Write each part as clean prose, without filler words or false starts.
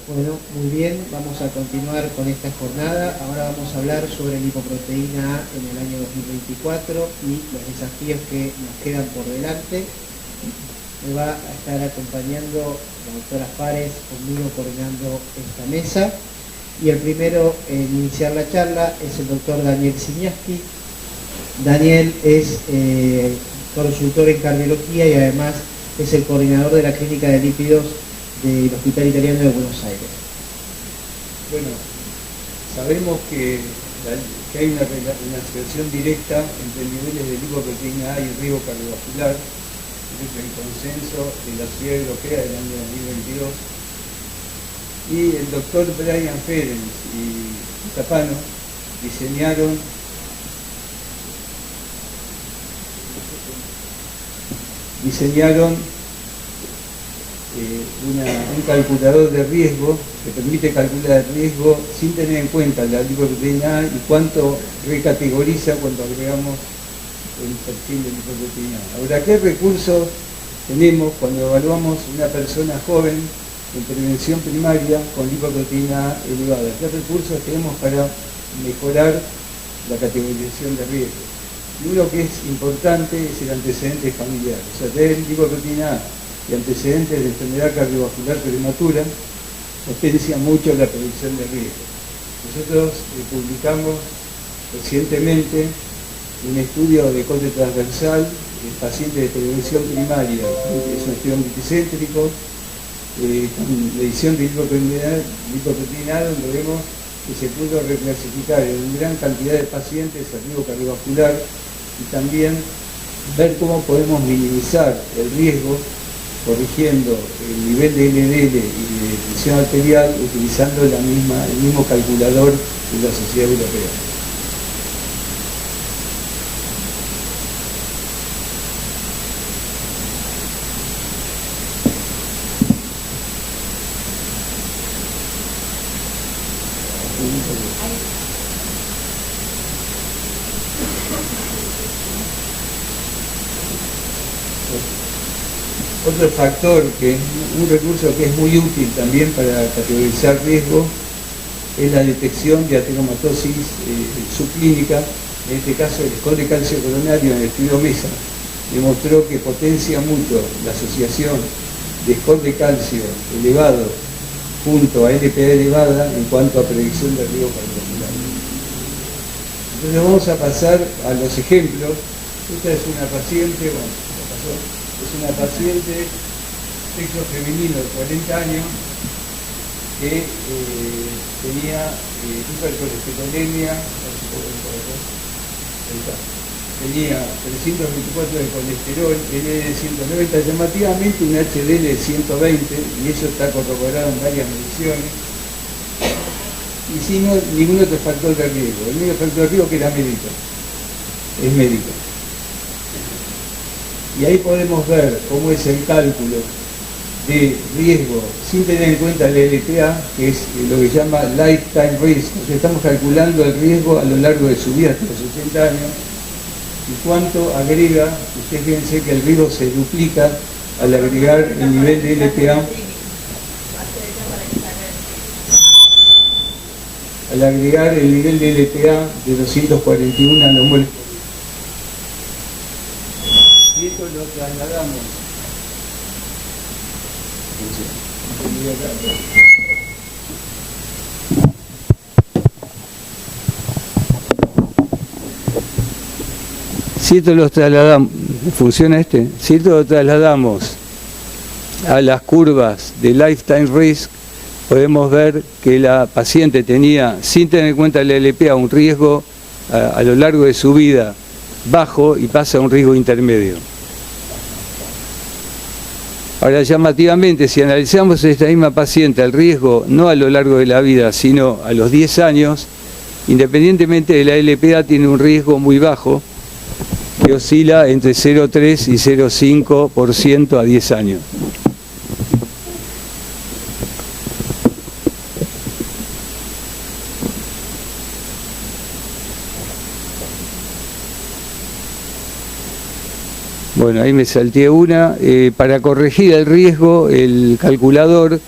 Bueno, muy bien, vamos a continuar con esta jornada. Ahora vamos a hablar sobre lipoproteína A en el año 2024 y los desafíos que nos quedan por delante. Me va a estar acompañando la doctora Fares, conmigo coordinando esta mesa. Y el primero en iniciar la charla es el doctor Daniel Siniaski. Daniel es consultor en cardiología y además es el coordinador de la clínica de lípidos del Hospital Italiano de Buenos Aires. Bueno, sabemos que hay una asociación directa entre niveles de lipoproteína A y riesgo cardiovascular. Es el consenso de la Sociedad Europea del año 2022. Y el doctor Brian Ferenc y Tapano diseñaron un calculador de riesgo que permite calcular el riesgo sin tener en cuenta la lipoproteína A y cuánto recategoriza cuando agregamos el perfil de lipoproteína A. Ahora, ¿qué recursos tenemos cuando evaluamos una persona joven en prevención primaria con lipoproteína A elevada? ¿Qué recursos tenemos para mejorar la categorización de riesgo? Y uno que es importante es el antecedente familiar. O sea, tener lipoproteína A y antecedentes de enfermedad cardiovascular prematura potencia mucho la predicción de riesgo. Nosotros publicamos recientemente un estudio de corte transversal en pacientes de prevención primaria, es un estudio multicéntrico, con medición de lipoproteína A, donde vemos que se pudo reclasificar en una gran cantidad de pacientes a riesgo cardiovascular y también ver cómo podemos minimizar el riesgo corrigiendo el nivel de LDL y de presión arterial utilizando el mismo calculador de la Sociedad Europea. Otro factor, un recurso que es muy útil también para categorizar riesgo, es la detección de ateromatosis subclínica. En este caso, el score de calcio coronario en el estudio MESA demostró que potencia mucho la asociación de score de calcio elevado junto a LPA elevada en cuanto a predicción de riesgo cardiovascular. Entonces vamos a pasar a los ejemplos. Esta es una paciente, es una paciente sexo femenino de 40 años que tenía hipercolesterolemia, tenía 324 de colesterol, LDL de 190, llamativamente un HDL de 120, y eso está corroborado en varias mediciones, y sin ningún otro factor de riesgo. El único factor de riesgo que era médico, es médico. Y ahí podemos ver cómo es el cálculo de riesgo sin tener en cuenta el LPA, que es lo que se llama lifetime risk. O sea, estamos calculando el riesgo a lo largo de su vida hasta los 80 años. Y cuánto agrega, ustedes fíjense que el riesgo se duplica al agregar el nivel de LPA. Al agregar el nivel de LPA de 241 nanomoles. Y esto lo trasladamos. Si esto lo trasladamos, ¿funciona este? Si esto lo trasladamos a las curvas de lifetime risk, podemos ver que la paciente tenía, sin tener en cuenta el LPA, un riesgo a lo largo de su vida bajo y pasa a un riesgo intermedio. Ahora, llamativamente, si analizamos esta misma paciente, el riesgo no a lo largo de la vida, sino a los 10 años, independientemente de la LPA, tiene un riesgo muy bajo, que oscila entre 0,3 y 0,5% a 10 años. Bueno, ahí me salté una. Para corregir el riesgo, el calculador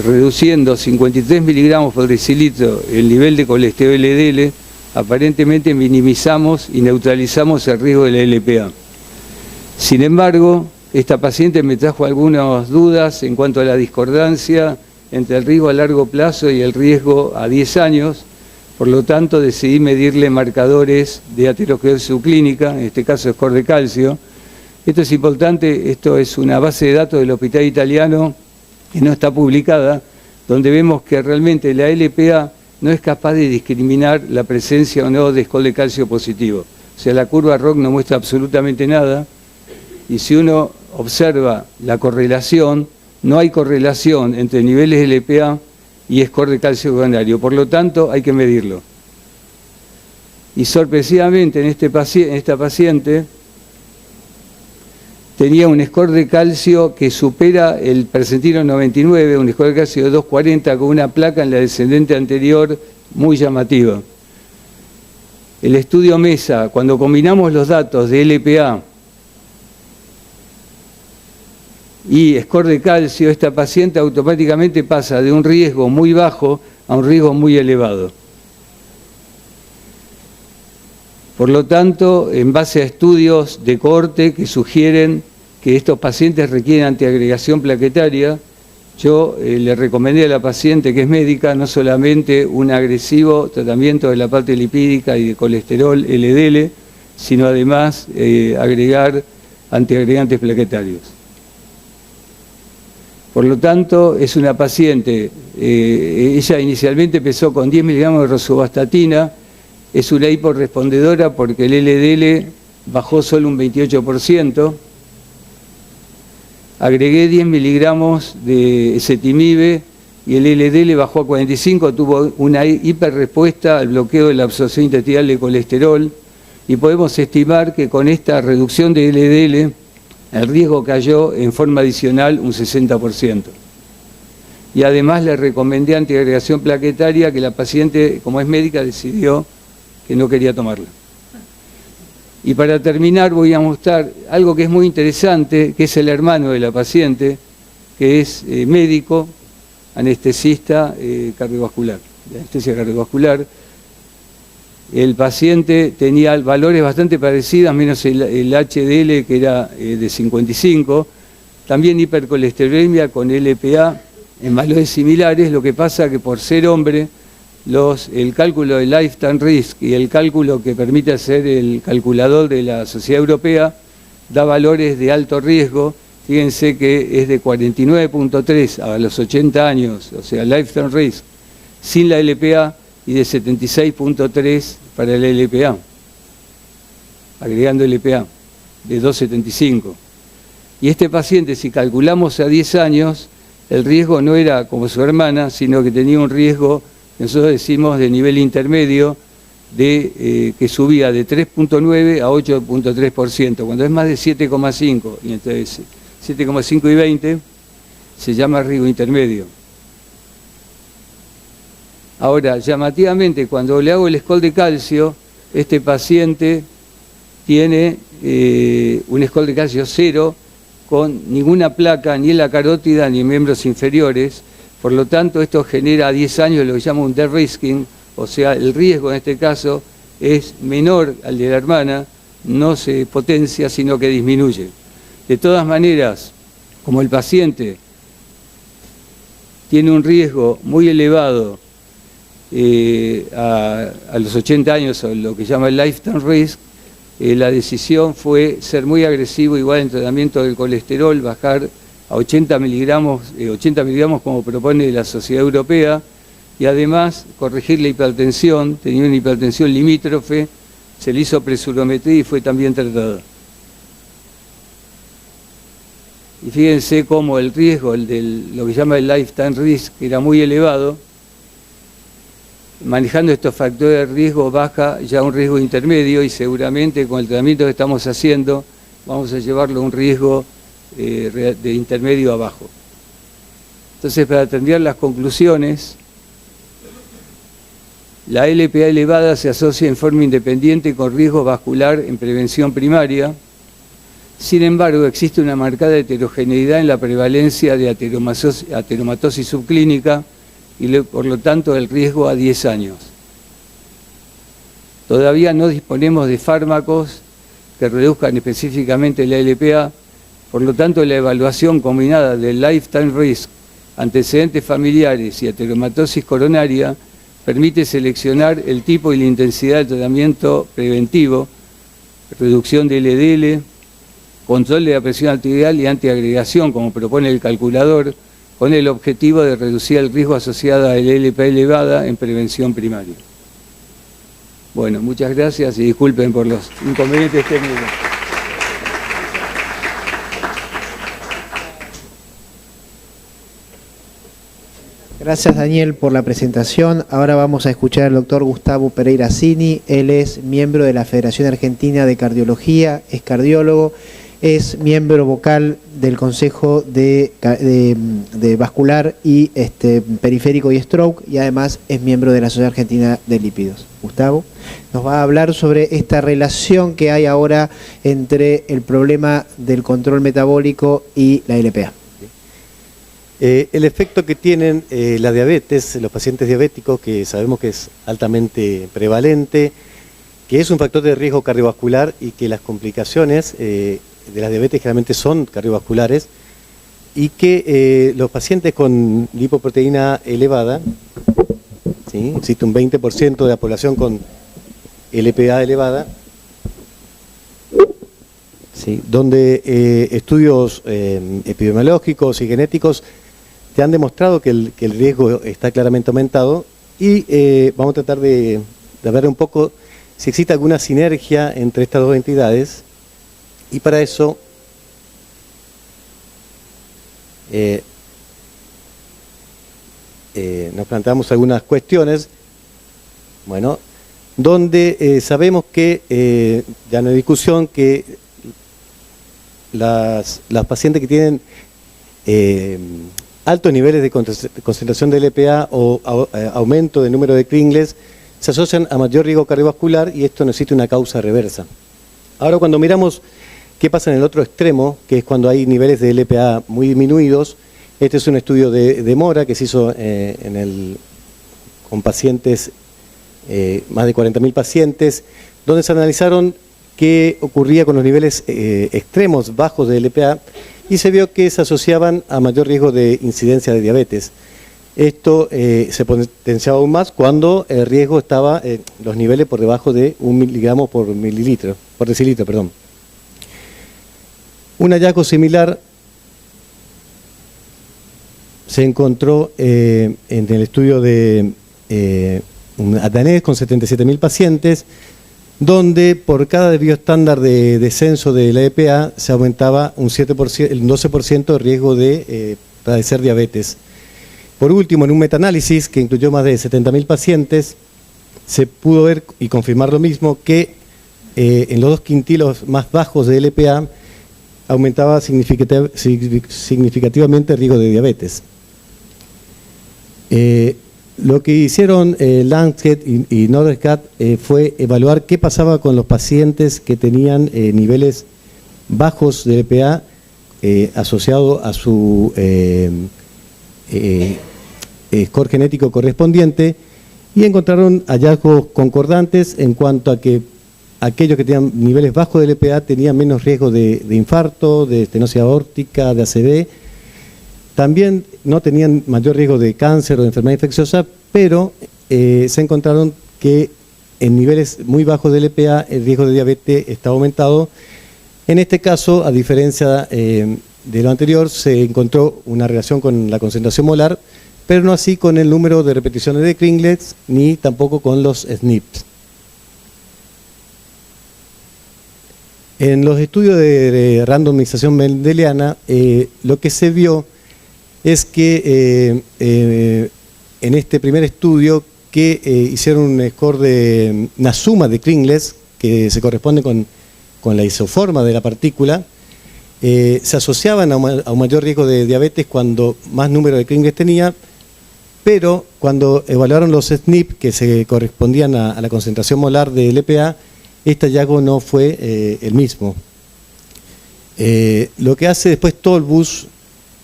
reduciendo 53 miligramos por decilitro el nivel de colesterol LDL, aparentemente minimizamos y neutralizamos el riesgo de la LPA. Sin embargo, esta paciente me trajo algunas dudas en cuanto a la discordancia entre el riesgo a largo plazo y el riesgo a 10 años. Por lo tanto, decidí medirle marcadores de aterosclerosis subclínica, en este caso score de calcio. Esto es importante, esto es una base de datos del Hospital Italiano que no está publicada, donde vemos que realmente la LPA no es capaz de discriminar la presencia o no de score de calcio positivo. O sea, la curva ROC no muestra absolutamente nada, y si uno observa la correlación, no hay correlación entre niveles de LPA y score de calcio coronario, por lo tanto hay que medirlo. Y sorpresivamente en esta paciente tenía un score de calcio que supera el percentilo 99, un score de calcio de 240 con una placa en la descendente anterior muy llamativa. El estudio MESA, cuando combinamos los datos de LPA y score de calcio, esta paciente automáticamente pasa de un riesgo muy bajo a un riesgo muy elevado. Por lo tanto, en base a estudios de cohorte que sugieren que estos pacientes requieren antiagregación plaquetaria, yo le recomendé a la paciente, que es médica, no solamente un agresivo tratamiento de la parte lipídica y de colesterol LDL, sino además agregar antiagregantes plaquetarios. Por lo tanto, es una paciente, ella inicialmente empezó con 10 miligramos de rosuvastatina, es una hiporrespondedora porque el LDL bajó solo un 28%, agregué 10 miligramos de ezetimibe y el LDL bajó a 45, tuvo una hiperrespuesta al bloqueo de la absorción intestinal de colesterol, y podemos estimar que con esta reducción de LDL el riesgo cayó en forma adicional un 60%. Y además le recomendé antiagregación plaquetaria, que la paciente, como es médica, decidió que no quería tomarla. Y para terminar voy a mostrar algo que es muy interesante, que es el hermano de la paciente, que es médico, anestesista cardiovascular, de anestesia cardiovascular. El paciente tenía valores bastante parecidos, menos el HDL, que era de 55, también hipercolesterolemia con LPA en valores similares. Lo que pasa que por ser hombre, el cálculo de Lifetime Risk y el cálculo que permite hacer el calculador de la Sociedad Europea da valores de alto riesgo. Fíjense que es de 49.3 a los 80 años, o sea, Lifetime Risk, sin la LPA, y de 76.3 para el LPA, agregando LPA, de 2,75. Y este paciente, si calculamos a 10 años, el riesgo no era como su hermana, sino que tenía un riesgo, que nosotros decimos, de nivel intermedio, que subía de 3.9 a 8.3%, cuando es más de 7,5, y entonces 7,5 y 20 se llama riesgo intermedio. Ahora, llamativamente, cuando le hago el score de calcio, este paciente tiene un score de calcio 0, con ninguna placa ni en la carótida ni en miembros inferiores. Por lo tanto, esto genera a 10 años lo que llama un de-risking, o sea, el riesgo en este caso es menor al de la hermana, no se potencia, sino que disminuye. De todas maneras, como el paciente tiene un riesgo muy elevado a los 80 años, o lo que llama el Lifetime Risk, la decisión fue ser muy agresivo, igual en tratamiento del colesterol, bajar a 80 miligramos como propone la Sociedad Europea, y además corregir la hipertensión. Tenía una hipertensión limítrofe, se le hizo presurometría y fue también tratada. Y fíjense cómo el riesgo, lo que llama el Lifetime Risk, era muy elevado. Manejando estos factores de riesgo baja ya a un riesgo intermedio, y seguramente con el tratamiento que estamos haciendo vamos a llevarlo a un riesgo de intermedio a bajo. Entonces, para terminar las conclusiones, la LPA elevada se asocia en forma independiente con riesgo vascular en prevención primaria. Sin embargo, existe una marcada heterogeneidad en la prevalencia de ateromatosis subclínica y por lo tanto el riesgo a 10 años. Todavía no disponemos de fármacos que reduzcan específicamente la LPA, por lo tanto la evaluación combinada del lifetime risk, antecedentes familiares y ateromatosis coronaria permite seleccionar el tipo y la intensidad del tratamiento preventivo, reducción de LDL, control de la presión arterial y antiagregación, como propone el calculador, con el objetivo de reducir el riesgo asociado a la LPA elevada en prevención primaria. Bueno, muchas gracias y disculpen por los inconvenientes técnicos. Gracias, Daniel, por la presentación. Ahora vamos a escuchar al doctor Gustavo Pereira Cini. Él es miembro de la Federación Argentina de Cardiología, es cardiólogo, es miembro vocal del Consejo de Vascular y Periférico y Stroke, y además es miembro de la Sociedad Argentina de Lípidos. Gustavo nos va a hablar sobre esta relación que hay ahora entre el problema del control metabólico y la LPA. El efecto que tienen la diabetes, los pacientes diabéticos, que sabemos que es altamente prevalente, que es un factor de riesgo cardiovascular y que las complicaciones de la diabetes generalmente son cardiovasculares, y que los pacientes con lipoproteína elevada, ¿sí? Existe un 20% de la población con LPA elevada, ¿sí? Donde estudios epidemiológicos y genéticos te han demostrado que el riesgo está claramente aumentado, y vamos a tratar de ver un poco si existe alguna sinergia entre estas dos entidades, y para eso nos planteamos algunas cuestiones, bueno, donde sabemos que, ya no hay discusión, que las pacientes que tienen altos niveles de concentración de LPA o aumento del número de Kringles se asocian a mayor riesgo cardiovascular, y esto necesita una causa reversa. Ahora, cuando miramos qué pasa en el otro extremo, que es cuando hay niveles de LPA muy disminuidos, este es un estudio de Mora que se hizo con pacientes, más de 40.000 pacientes, donde se analizaron qué ocurría con los niveles extremos bajos de LPA, y se vio que se asociaban a mayor riesgo de incidencia de diabetes. Esto se potenciaba aún más cuando el riesgo estaba los niveles por debajo de 1 miligramo por decilitro, perdón. Un hallazgo similar se encontró en el estudio de un danés con 77.000 pacientes, donde por cada desvío estándar de descenso de la EPA se aumentaba un 12% de riesgo de padecer diabetes. Por último, en un metaanálisis que incluyó más de 70.000 pacientes, se pudo ver y confirmar lo mismo, que en los 2 quintilos más bajos de LPA aumentaba significativamente el riesgo de diabetes. Lo que hicieron Lancet y Northcat fue evaluar qué pasaba con los pacientes que tenían niveles bajos de LPA asociado a su score genético correspondiente, y encontraron hallazgos concordantes en cuanto a que aquellos que tenían niveles bajos de LPA tenían menos riesgo de infarto, de estenosis aórtica, de ACV. También no tenían mayor riesgo de cáncer o de enfermedad infecciosa, pero se encontraron que en niveles muy bajos de LPA el riesgo de diabetes está aumentado. En este caso, a diferencia de lo anterior, se encontró una relación con la concentración molar, pero no así con el número de repeticiones de Kringlets, ni tampoco con los SNPs. En los estudios de randomización mendeliana, lo que se vio es que en este primer estudio que hicieron un score de una suma de Kringlets que se corresponde con la isoforma de la partícula, se asociaban a un mayor riesgo de diabetes cuando más número de Kringlets tenía, pero cuando evaluaron los SNP que se correspondían a la concentración molar de LPA, este hallazgo no fue el mismo. Lo que hace después Tolbus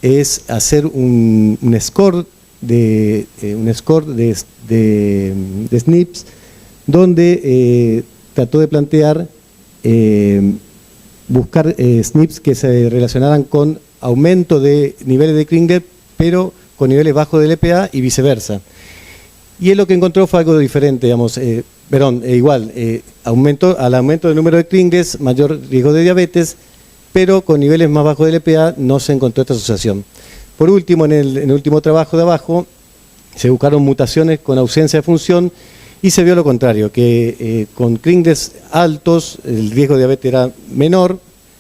es hacer un score de SNPs, donde trató de plantear buscar SNPs que se relacionaran con aumento de niveles de Kringlet, pero con niveles bajos de LPA y viceversa. Y él lo que encontró fue algo diferente, digamos, al aumento del número de Kringlets, mayor riesgo de diabetes, pero con niveles más bajos de LPA no se encontró esta asociación. Por último, en el último trabajo de abajo, se buscaron mutaciones con ausencia de función y se vio lo contrario, que con Kringlets altos el riesgo de diabetes era menor,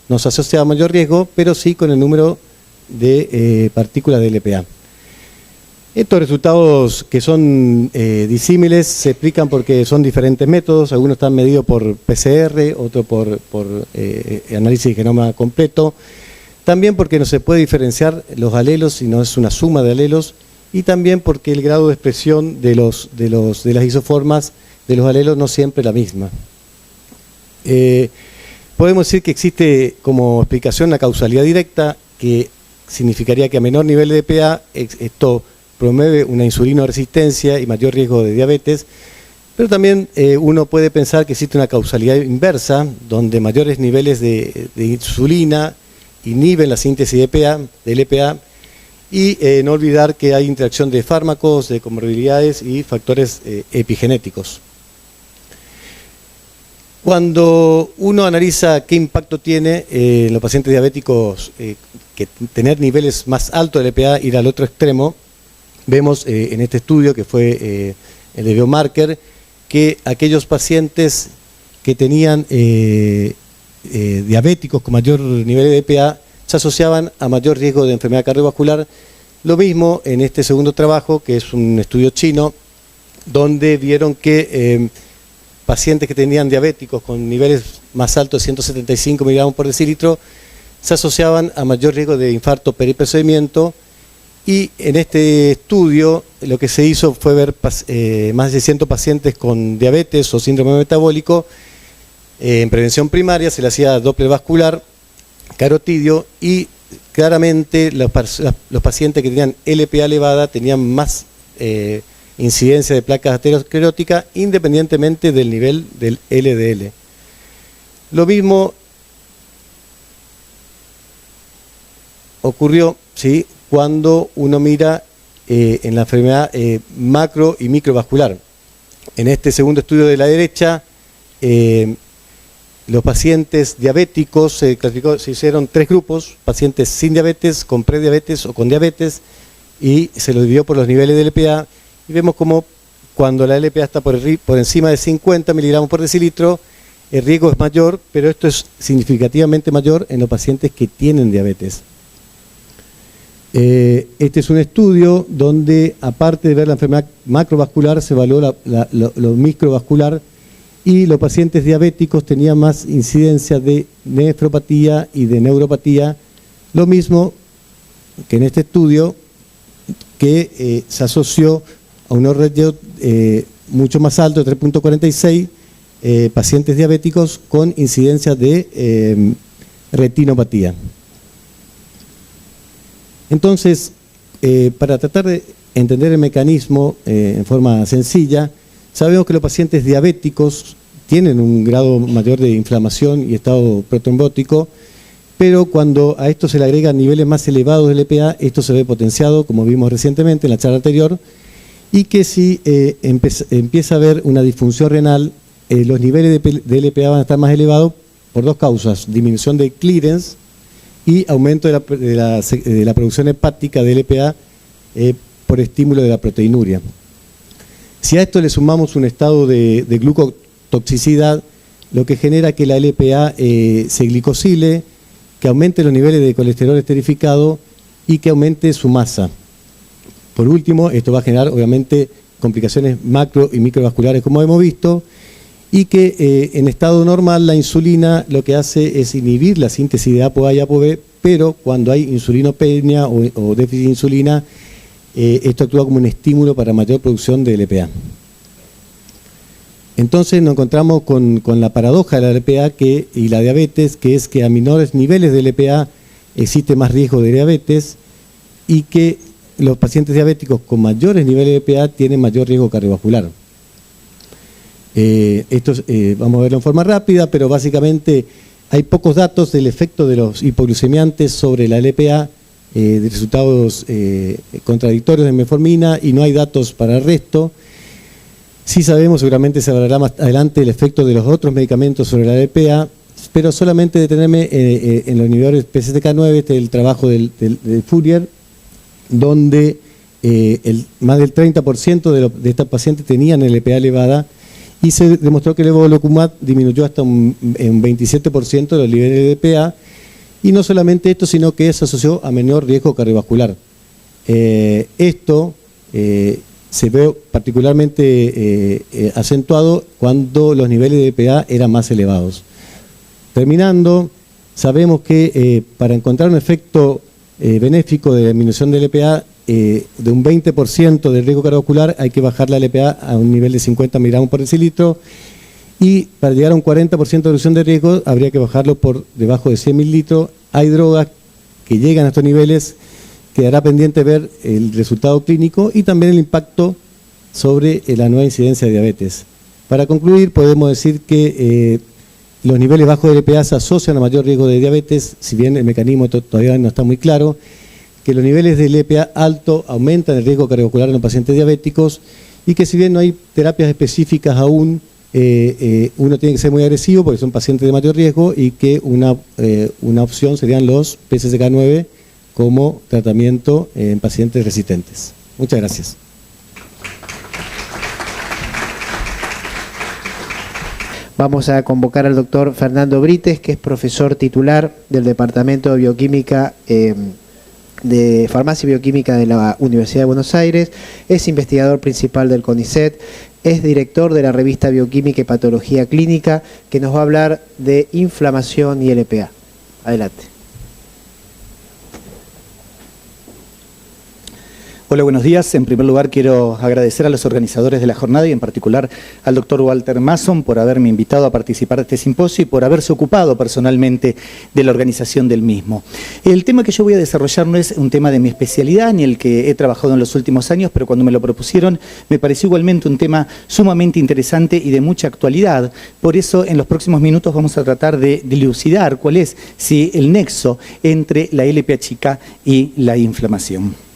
no se asociaba a mayor riesgo, pero sí con el número de partículas de LPA. Estos resultados, que son disímiles, se explican porque son diferentes métodos. Algunos están medidos por PCR, otros por análisis de genoma completo. También porque no se puede diferenciar los alelos, sino es una suma de alelos. Y también porque el grado de expresión de las isoformas de los alelos no siempre es la misma. Podemos decir que existe como explicación la causalidad directa, que significaría que a menor nivel de LPA esto promueve una insulinoresistencia y mayor riesgo de diabetes, pero también uno puede pensar que existe una causalidad inversa, donde mayores niveles de insulina inhiben la síntesis de LPA, y no olvidar que hay interacción de fármacos, de comorbilidades y factores epigenéticos. Cuando uno analiza qué impacto tiene en los pacientes diabéticos que tener niveles más altos de LPA, ir al otro extremo, vemos en este estudio, que fue el de Biomarker, que aquellos pacientes que tenían diabéticos con mayor nivel de LPA se asociaban a mayor riesgo de enfermedad cardiovascular. Lo mismo en este segundo trabajo, que es un estudio chino, donde vieron que pacientes que tenían diabéticos con niveles más altos de 175 miligramos por decilitro se asociaban a mayor riesgo de infarto periprocedimiento. Y en este estudio lo que se hizo fue ver más de 100 pacientes con diabetes o síndrome metabólico. En prevención primaria se le hacía Doppler vascular, carotidio, y claramente los pacientes que tenían LPA elevada tenían más incidencia de placas ateroscleróticas independientemente del nivel del LDL. Lo mismo ocurrió, ¿sí?, cuando uno mira en la enfermedad macro y microvascular. En este segundo estudio de la derecha, los pacientes diabéticos se hicieron 3 grupos: pacientes sin diabetes, con prediabetes o con diabetes, y se los dividió por los niveles de LPA, y vemos como cuando la LPA está por encima de 50 miligramos por decilitro, el riesgo es mayor, pero esto es significativamente mayor en los pacientes que tienen diabetes. Este es un estudio donde, aparte de ver la enfermedad macrovascular, se evaluó lo microvascular, y los pacientes diabéticos tenían más incidencia de nefropatía y de neuropatía, lo mismo que en este estudio, que se asoció a un ratio mucho más alto, de 3.46, pacientes diabéticos con incidencia de retinopatía. Entonces, para tratar de entender el mecanismo en forma sencilla, sabemos que los pacientes diabéticos tienen un grado mayor de inflamación y estado protrombótico, pero cuando a esto se le agregan niveles más elevados de LPA, esto se ve potenciado, como vimos recientemente en la charla anterior, y que si empieza a haber una disfunción renal, los niveles de LPA van a estar más elevados por 2 causas: disminución de clearance y aumento de la producción hepática de LPA por estímulo de la proteinuria. Si a esto le sumamos un estado de glucotoxicidad, lo que genera que la LPA se glicosile, que aumente los niveles de colesterol esterificado y que aumente su masa. Por último, esto va a generar obviamente complicaciones macro y microvasculares, como hemos visto, y que en estado normal la insulina lo que hace es inhibir la síntesis de ApoA y ApoB, pero cuando hay insulinopenia o déficit de insulina, esto actúa como un estímulo para mayor producción de LPA. Entonces nos encontramos con la paradoja de la LPA y la diabetes, que es que a menores niveles de LPA existe más riesgo de diabetes y que los pacientes diabéticos con mayores niveles de LPA tienen mayor riesgo cardiovascular. Vamos a verlo en forma rápida, pero básicamente hay pocos datos del efecto de los hipoglucemiantes sobre la LPA, de resultados contradictorios de metformina, y no hay datos para el resto. Sí sabemos, seguramente se hablará más adelante, el efecto de los otros medicamentos sobre la LPA, pero solamente detenerme en los niveles PCSK9, el trabajo del Fourier, donde más del 30% de estas pacientes tenían LPA elevada, y se demostró que el evolocumab disminuyó hasta un 27% de los niveles de LPA, y no solamente esto, sino que se asoció a menor riesgo cardiovascular. Esto se ve particularmente acentuado cuando los niveles de LPA eran más elevados. Terminando, sabemos que para encontrar un efecto benéfico de la disminución de LPA de un 20% del riesgo cardiovascular, hay que bajar la LPA a un nivel de 50 miligramos por decilitro, y para llegar a un 40% de reducción de riesgo habría que bajarlo por debajo de 100 mililitros. Hay drogas que llegan a estos niveles, quedará pendiente ver el resultado clínico y también el impacto sobre la nueva incidencia de diabetes. Para concluir, podemos decir que los niveles bajos de LPA se asocian a mayor riesgo de diabetes, si bien el mecanismo todavía no está muy claro, que los niveles de LPA alto aumentan el riesgo cardiovascular en los pacientes diabéticos, y que si bien no hay terapias específicas aún, uno tiene que ser muy agresivo porque son pacientes de mayor riesgo, y que una opción serían los PCSK9 como tratamiento en pacientes resistentes. Muchas gracias. Vamos a convocar al doctor Fernando Brites, que es profesor titular del Departamento de Bioquímica de Farmacia y Bioquímica de la Universidad de Buenos Aires, es investigador principal del CONICET, es director de la revista Bioquímica y Patología Clínica, que nos va a hablar de inflamación y LPA. Adelante. Hola, buenos días. En primer lugar, quiero agradecer a los organizadores de la jornada y en particular al doctor Walter Mason por haberme invitado a participar de este simposio y por haberse ocupado personalmente de la organización del mismo. El tema que yo voy a desarrollar no es un tema de mi especialidad ni el que he trabajado en los últimos años, pero cuando me lo propusieron me pareció igualmente un tema sumamente interesante y de mucha actualidad. Por eso, en los próximos minutos vamos a tratar de dilucidar cuál es el nexo entre la LPA chica y la inflamación.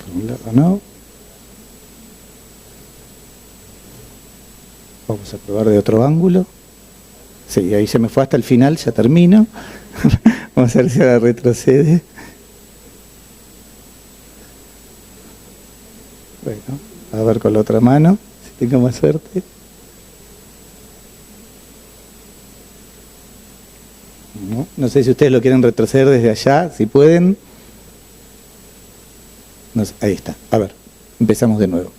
Formularlo, ¿no? Vamos a probar de otro ángulo. Sí, ahí se me fue hasta el final, ya termino. Vamos a ver si ahora retrocede. Bueno, a ver con la otra mano, si tengo más suerte. No sé si ustedes lo quieren retroceder desde allá, si pueden. No sé, ahí está. A ver, empezamos de nuevo.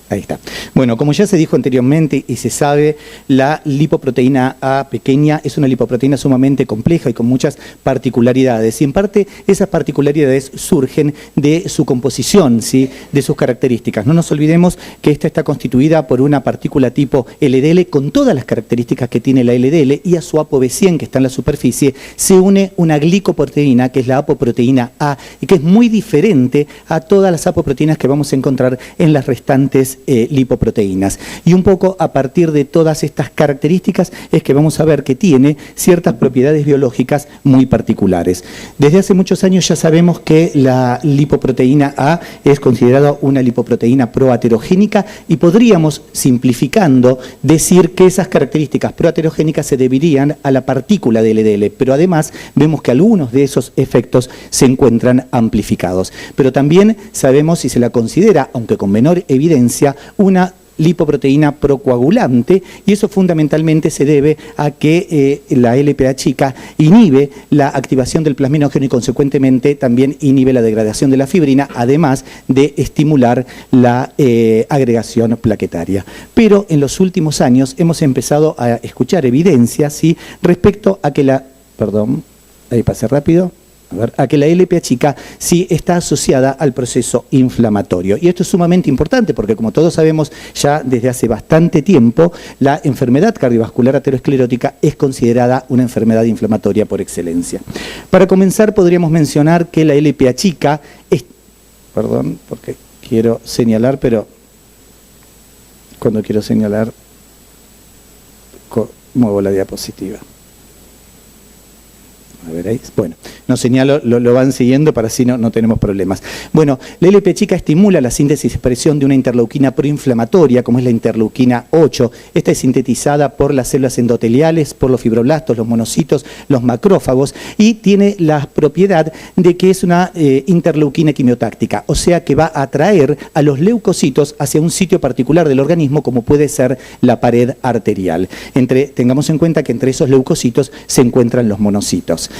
Ahí está. Bueno, como ya se dijo anteriormente y se sabe, la lipoproteína A pequeña es una lipoproteína sumamente compleja y con muchas particularidades. Y en parte esas particularidades surgen de su composición, ¿sí?, de sus características. No nos olvidemos que esta está constituida por una partícula tipo LDL con todas las características que tiene la LDL, y a su ApoB100, que está en la superficie, se une una glicoproteína, que es la apoproteína A, y que es muy diferente a todas las apoproteínas que vamos a encontrar en las restantes lipoproteínas. Y un poco a partir de todas estas características es que vamos a ver que tiene ciertas propiedades biológicas muy particulares. Desde hace muchos años ya sabemos que la lipoproteína A es considerada una lipoproteína proaterogénica, y podríamos, simplificando, decir que esas características proaterogénicas se deberían a la partícula de LDL, pero además vemos que algunos de esos efectos se encuentran amplificados. Pero también sabemos, y se la considera, aunque con menor evidencia, una lipoproteína procoagulante, y eso fundamentalmente se debe a que la LPA chica inhibe la activación del plasminógeno y consecuentemente también inhibe la degradación de la fibrina, además de estimular la agregación plaquetaria. Pero en los últimos años hemos empezado a escuchar evidencias, ¿sí?, respecto a que ahí pasé rápido. a que la LPA chica sí está asociada al proceso inflamatorio. Y esto es sumamente importante porque, como todos sabemos, ya desde hace bastante tiempo, la enfermedad cardiovascular aterosclerótica es considerada una enfermedad inflamatoria por excelencia. Para comenzar, podríamos mencionar que la LPA chica es... Perdón, porque quiero señalar, pero cuando quiero señalar, muevo la diapositiva. A ver ahí. Bueno, no señalo, lo van siguiendo para así no tenemos problemas. Bueno, la LPA chica estimula la síntesis y expresión de una interleuquina proinflamatoria, como es la interleuquina 8. Esta es sintetizada por las células endoteliales, por los fibroblastos, los monocitos, los macrófagos, y tiene la propiedad de que es una interleuquina quimiotáctica, o sea que va a atraer a los leucocitos hacia un sitio particular del organismo, como puede ser la pared arterial. Tengamos en cuenta que entre esos leucocitos se encuentran los monocitos.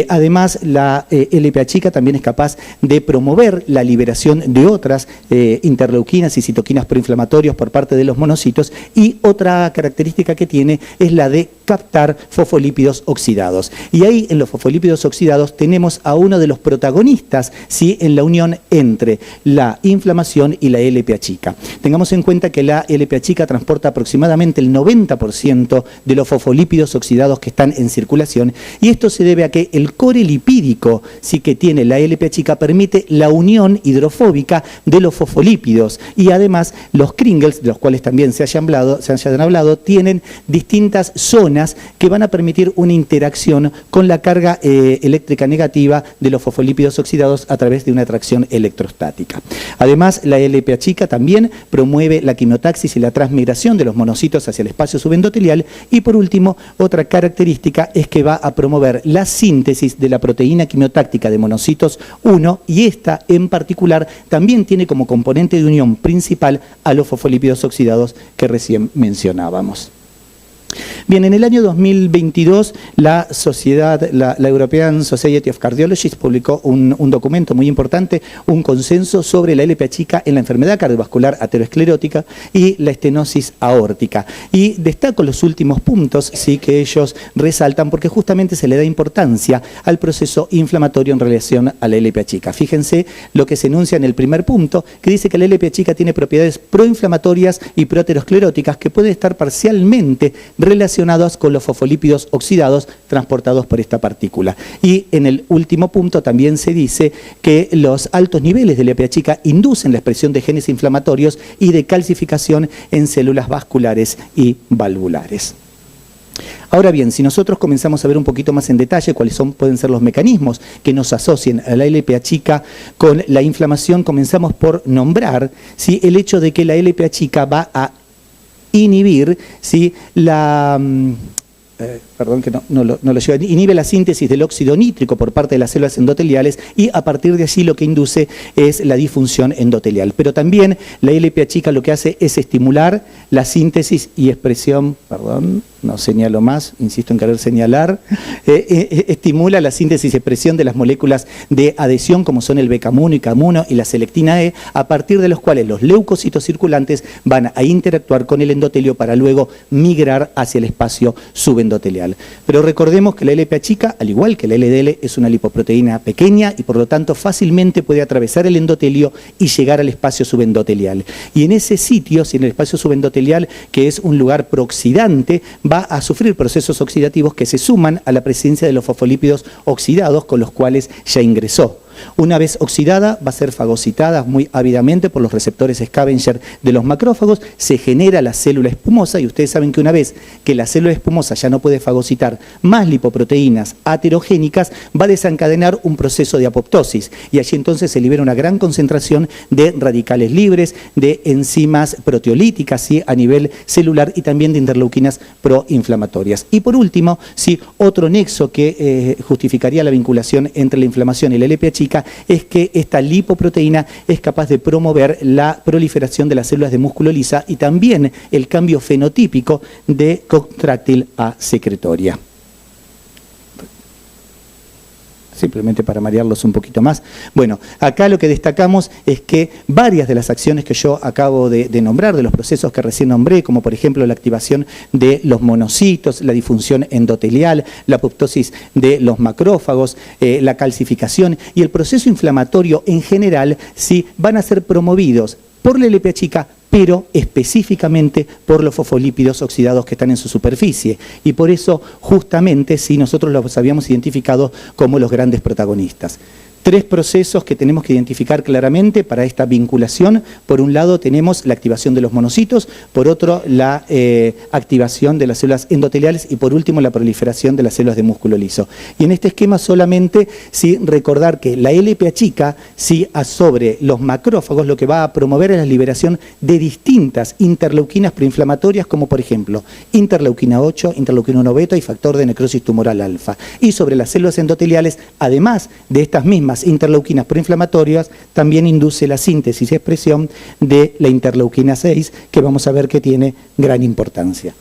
Además, la LPA chica también es capaz de promover la liberación de otras interleuquinas y citoquinas proinflamatorios por parte de los monocitos, y otra característica que tiene es la de captar fosfolípidos oxidados. Y ahí, en los fosfolípidos oxidados, tenemos a uno de los protagonistas, ¿sí?, en la unión entre la inflamación y la LPA chica. Tengamos en cuenta que la LPA chica transporta aproximadamente el 90% de los fosfolípidos oxidados que están en circulación, y esto se debe a que el core lipídico, sí, que tiene la LPA chica permite la unión hidrofóbica de los fosfolípidos, y además los Kringles, de los cuales también se hayan hablado, tienen distintas zonas que van a permitir una interacción con la carga eléctrica negativa de los fosfolípidos oxidados a través de una atracción electrostática. Además, la LPA chica también promueve la quimiotaxis y la transmigración de los monocitos hacia el espacio subendotelial, y por último, otra característica es que va a promover la síntesis de la proteína quimiotáctica de monocitos 1, y esta en particular también tiene como componente de unión principal a los fosfolípidos oxidados que recién mencionábamos. Bien, en el año 2022 la European Society of Cardiologists publicó un documento muy importante, un consenso sobre la LPA chica en la enfermedad cardiovascular aterosclerótica y la estenosis aórtica. Y destaco los últimos puntos, sí, que ellos resaltan porque justamente se le da importancia al proceso inflamatorio en relación a la LPA chica. Fíjense lo que se enuncia en el primer punto, que dice que la LPA chica tiene propiedades proinflamatorias y proateroscleróticas que pueden estar parcialmente relacionados con los fosfolípidos oxidados transportados por esta partícula. Y en el último punto también se dice que los altos niveles de LPA chica inducen la expresión de genes inflamatorios y de calcificación en células vasculares y valvulares. Ahora bien, si nosotros comenzamos a ver un poquito más en detalle cuáles pueden ser los mecanismos que nos asocian a la LPA chica con la inflamación, comenzamos por nombrar, ¿sí?, el hecho de que la LPA chica va a inhibir, ¿sí?, inhibe la síntesis del óxido nítrico por parte de las células endoteliales, y a partir de allí lo que induce es la disfunción endotelial. Pero también la LPA chica lo que hace es estimular la síntesis y expresión, no señalo más, insisto en querer señalar, estimula la síntesis y expresión de las moléculas de adhesión como son el becamuno y camuno y la selectina E, a partir de los cuales los leucocitos circulantes van a interactuar con el endotelio para luego migrar hacia el espacio subendotelial. Pero recordemos que la LPA chica, al igual que la LDL, es una lipoproteína pequeña y por lo tanto fácilmente puede atravesar el endotelio y llegar al espacio subendotelial. Y en ese sitio, si en el espacio subendotelial, que es un lugar prooxidante, va a sufrir procesos oxidativos que se suman a la presencia de los fosfolípidos oxidados con los cuales ya ingresó. Una vez oxidada, va a ser fagocitada muy ávidamente por los receptores scavenger de los macrófagos, se genera la célula espumosa, y ustedes saben que una vez que la célula espumosa ya no puede fagocitar más lipoproteínas aterogénicas, va a desencadenar un proceso de apoptosis, y allí entonces se libera una gran concentración de radicales libres, de enzimas proteolíticas, ¿sí?, a nivel celular, y también de interleuquinas proinflamatorias. Y por último, ¿sí?, otro nexo que justificaría la vinculación entre la inflamación y la LPA chica es que esta lipoproteína es capaz de promover la proliferación de las células de músculo lisa y también el cambio fenotípico de contráctil a secretoria. simplemente para marearlos un poquito más. Bueno, acá lo que destacamos es que varias de las acciones que yo acabo de nombrar, de los procesos que recién nombré, como por ejemplo la activación de los monocitos, la disfunción endotelial, la apoptosis de los macrófagos, la calcificación y el proceso inflamatorio en general, sí, van a ser promovidos por la LPA chica, pero específicamente por los fosfolípidos oxidados que están en su superficie. Y por eso, justamente, sí, nosotros los habíamos identificado como los grandes protagonistas. 3 procesos que tenemos que identificar claramente para esta vinculación. Por un lado tenemos la activación de los monocitos, por otro la activación de las células endoteliales y por último la proliferación de las células de músculo liso. Y en este esquema solamente sí recordar que la LPA chica sí sobre los macrófagos lo que va a promover es la liberación de distintas interleuquinas proinflamatorias como por ejemplo interleuquina 8, interleuquina 1 beta y factor de necrosis tumoral alfa. Y sobre las células endoteliales, además de estas mismas interleuquinas proinflamatorias, también induce la síntesis y expresión de la interleuquina 6, que vamos a ver que tiene gran importancia.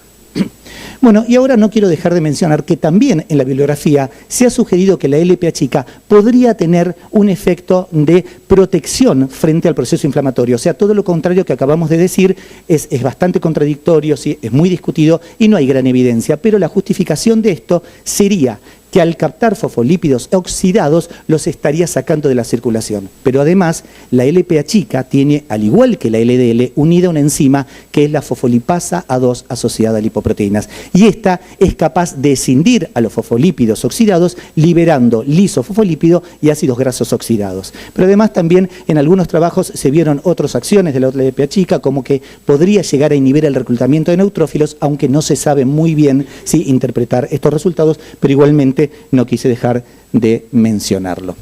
Bueno, y ahora no quiero dejar de mencionar que también en la bibliografía se ha sugerido que la LPA chica podría tener un efecto de protección frente al proceso inflamatorio. O sea, todo lo contrario que acabamos de decir es bastante contradictorio, ¿sí? Es muy discutido y no hay gran evidencia, pero la justificación de esto sería que al captar fosfolípidos oxidados los estaría sacando de la circulación. Pero además, la LPA chica tiene, al igual que la LDL, unida una enzima que es la fosfolipasa A2 asociada a lipoproteínas. Y esta es capaz de escindir a los fosfolípidos oxidados, liberando lisofosfolípido y ácidos grasos oxidados. Pero además también en algunos trabajos se vieron otras acciones de la LPA chica, como que podría llegar a inhibir el reclutamiento de neutrófilos, aunque no se sabe muy bien si interpretar estos resultados, pero igualmente no quise dejar de mencionarlo.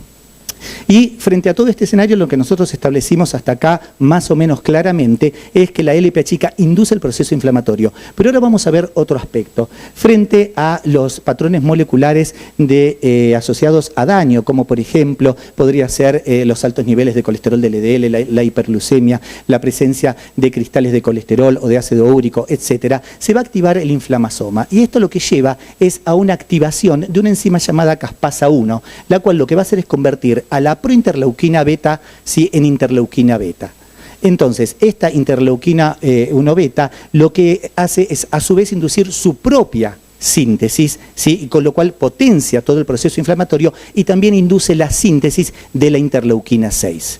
Y frente a todo este escenario, lo que nosotros establecimos hasta acá, más o menos claramente, es que la LPA chica induce el proceso inflamatorio. Pero ahora vamos a ver otro aspecto. Frente a los patrones moleculares asociados a daño, como por ejemplo podría ser los altos niveles de colesterol de LDL, la hiperglucemia, la presencia de cristales de colesterol o de ácido úrico, etcétera, se va a activar el inflamasoma. Y esto lo que lleva es a una activación de una enzima llamada caspasa 1, la cual lo que va a hacer es convertir a la prointerleuquina beta, ¿sí?, en interleuquina beta. Entonces, esta interleuquina 1 beta lo que hace es a su vez inducir su propia síntesis, ¿sí?, y con lo cual potencia todo el proceso inflamatorio y también induce la síntesis de la interleuquina 6.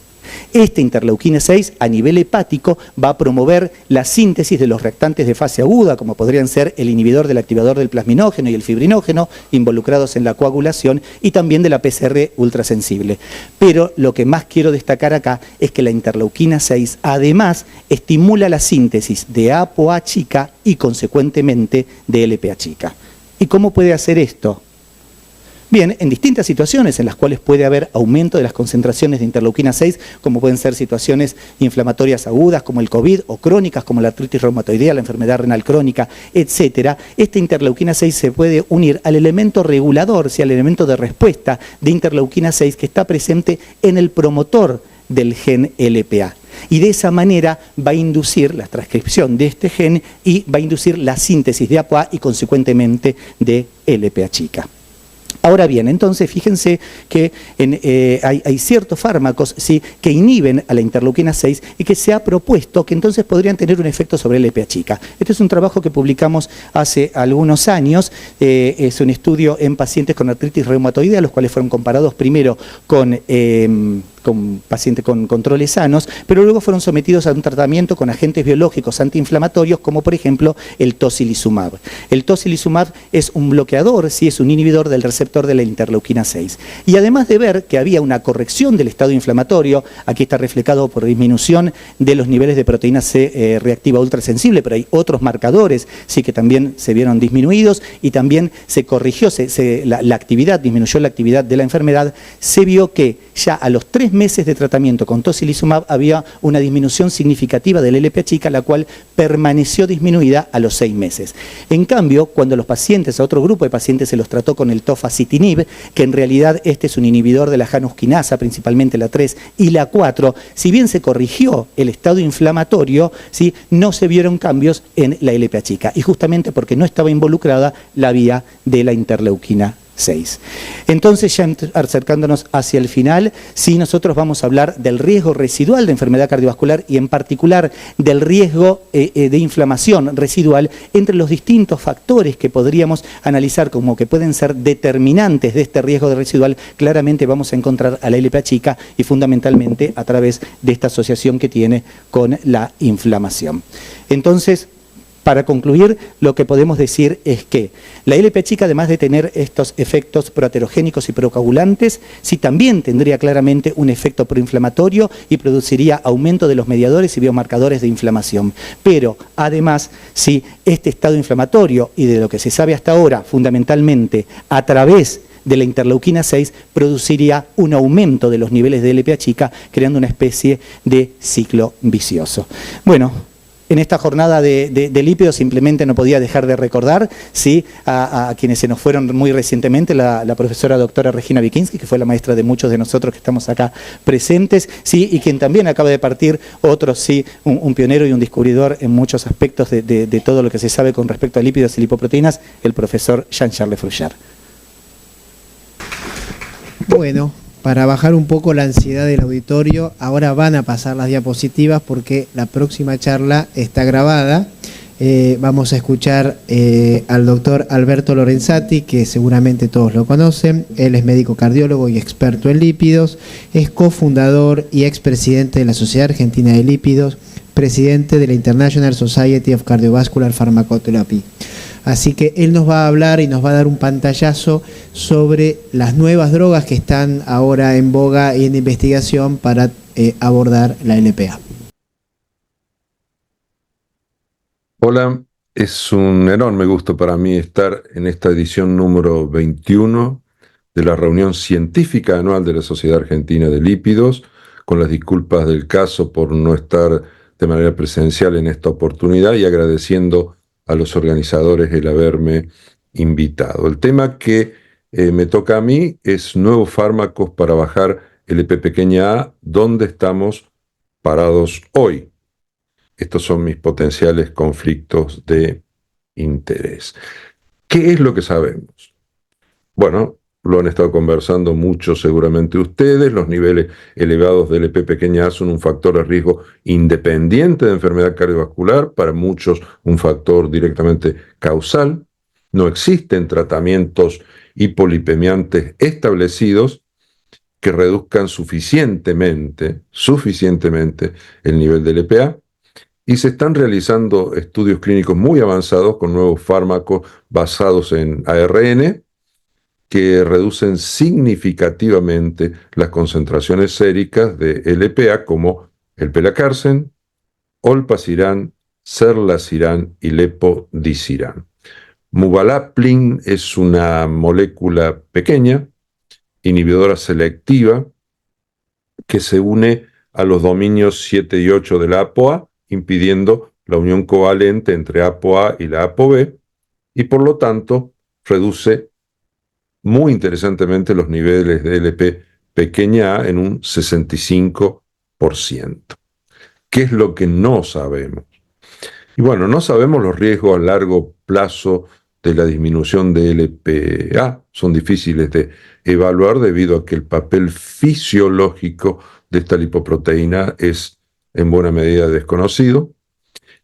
Esta interleuquina 6 a nivel hepático va a promover la síntesis de los reactantes de fase aguda, como podrían ser el inhibidor del activador del plasminógeno y el fibrinógeno, involucrados en la coagulación, y también de la PCR ultrasensible. Pero lo que más quiero destacar acá es que la interleuquina 6 además estimula la síntesis de ApoA chica y consecuentemente de LPA chica. ¿Y cómo puede hacer esto? Bien, en distintas situaciones en las cuales puede haber aumento de las concentraciones de interleuquina 6, como pueden ser situaciones inflamatorias agudas como el COVID o crónicas como la artritis reumatoidea, la enfermedad renal crónica, etcétera, esta interleuquina 6 se puede unir al elemento regulador, ¿sí?, al elemento de respuesta de interleuquina 6 que está presente en el promotor del gen LPA. Y de esa manera va a inducir la transcripción de este gen y va a inducir la síntesis de ApoA y consecuentemente de LPA chica. Ahora bien, entonces fíjense que hay ciertos fármacos, ¿sí?, que inhiben a la interleuquina 6 y que se ha propuesto que entonces podrían tener un efecto sobre la LPA chica. Este es un trabajo que publicamos hace algunos años, es un estudio en pacientes con artritis reumatoidea, los cuales fueron comparados primero con pacientes con controles sanos, pero luego fueron sometidos a un tratamiento con agentes biológicos antiinflamatorios, como por ejemplo el tocilizumab. El tocilizumab es un bloqueador, sí, es un inhibidor del receptor de la interleuquina 6. Y además de ver que había una corrección del estado inflamatorio, aquí está reflejado por disminución de los niveles de proteína C reactiva ultrasensible, pero hay otros marcadores, sí, que también se vieron disminuidos y también se corrigió la actividad, disminuyó la actividad de la enfermedad. Se vio que ya a los 3 meses de tratamiento con tocilizumab había una disminución significativa del LPA chica, la cual permaneció disminuida a los 6 meses. En cambio, cuando los pacientes, a otro grupo de pacientes se los trató con el tofacitinib, que en realidad este es un inhibidor de la Janus quinasa, principalmente la 3 y la 4, si bien se corrigió el estado inflamatorio, ¿sí?, no se vieron cambios en la LPA chica, y justamente porque no estaba involucrada la vía de la interleuquina 6. Entonces, ya acercándonos hacia el final, sí, nosotros vamos a hablar del riesgo residual de enfermedad cardiovascular y en particular del riesgo de inflamación residual entre los distintos factores que podríamos analizar como que pueden ser determinantes de este riesgo residual. Claramente vamos a encontrar a la LPA chica y fundamentalmente a través de esta asociación que tiene con la inflamación. Entonces, para concluir, lo que podemos decir es que la LPA chica, además de tener estos efectos proaterogénicos y procoagulantes, sí también tendría claramente un efecto proinflamatorio y produciría aumento de los mediadores y biomarcadores de inflamación. Pero, además, sí, este estado inflamatorio y de lo que se sabe hasta ahora, fundamentalmente a través de la interleuquina 6, produciría un aumento de los niveles de LPA chica, creando una especie de ciclo vicioso. Bueno, en esta jornada de lípidos simplemente no podía dejar de recordar, ¿sí?, a quienes se nos fueron muy recientemente, la profesora doctora Regina Vikinski, que fue la maestra de muchos de nosotros que estamos acá presentes, ¿sí?, y quien también acaba de partir, otro, sí, un pionero y un descubridor en muchos aspectos de todo lo que se sabe con respecto a lípidos y lipoproteínas, el profesor Jean-Charles Frouillard. Bueno, para bajar un poco la ansiedad del auditorio, ahora van a pasar las diapositivas porque la próxima charla está grabada. Vamos a escuchar al doctor Alberto Lorenzati, que seguramente todos lo conocen. Él es médico cardiólogo y experto en lípidos, es cofundador y expresidente de la Sociedad Argentina de Lípidos, presidente de la International Society of Cardiovascular Pharmacotherapy. Así que él nos va a hablar y nos va a dar un pantallazo sobre las nuevas drogas que están ahora en boga y en investigación para abordar la LPA. Hola, es un enorme gusto para mí estar en esta edición número 21 de la reunión científica anual de la Sociedad Argentina de Lípidos, con las disculpas del caso por no estar de manera presencial en esta oportunidad y agradeciendo a los organizadores el haberme invitado. El tema que me toca a mí es nuevos fármacos para bajar LP pequeña a, ¿dónde estamos parados hoy? Estos son mis potenciales conflictos de interés. ¿Qué es lo que sabemos? Bueno, lo han estado conversando mucho seguramente ustedes. Los niveles elevados de LP pequeña a son un factor de riesgo independiente de enfermedad cardiovascular, para muchos un factor directamente causal. No existen tratamientos hipolipemiantes establecidos que reduzcan suficientemente el nivel de LPA. Y se están realizando estudios clínicos muy avanzados con nuevos fármacos basados en ARN que reducen significativamente las concentraciones séricas de LPA, como el pelacarsen, olpasiran, serlaciran y lepodisiran. Muvalaplin es una molécula pequeña, inhibidora selectiva, que se une a los dominios 7 y 8 de la ApoA, impidiendo la unión covalente entre ApoA y la ApoB, y por lo tanto reduce muy interesantemente los niveles de LP pequeña a en un 65%. ¿Qué es lo que no sabemos? Y bueno, no sabemos los riesgos a largo plazo de la disminución de LPA. Son difíciles de evaluar debido a que el papel fisiológico de esta lipoproteína es en buena medida desconocido.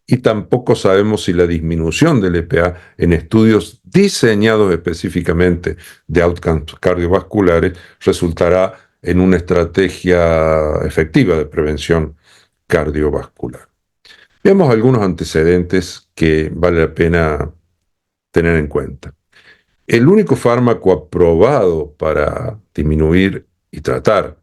Y tampoco sabemos si la disminución del LPA en estudios diseñados específicamente de outcomes cardiovasculares resultará en una estrategia efectiva de prevención cardiovascular. Veamos algunos antecedentes que vale la pena tener en cuenta. El único fármaco aprobado para disminuir y tratar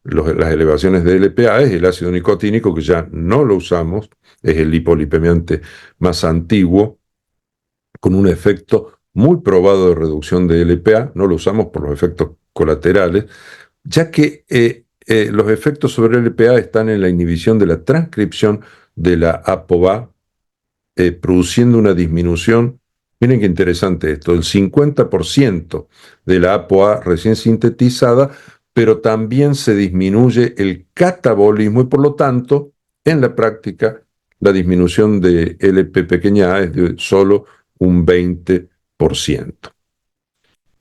las elevaciones de LPA es el ácido nicotínico, que ya no lo usamos, es el hipolipemiante más antiguo, con un efecto muy probado de reducción de LPA. No lo usamos por los efectos colaterales, ya que los efectos sobre LPA están en la inhibición de la transcripción de la ApoA, produciendo una disminución. Miren qué interesante esto, el 50% de la ApoA recién sintetizada, pero también se disminuye el catabolismo y por lo tanto, en la práctica, la disminución de LP pequeña a es de solo un 20%.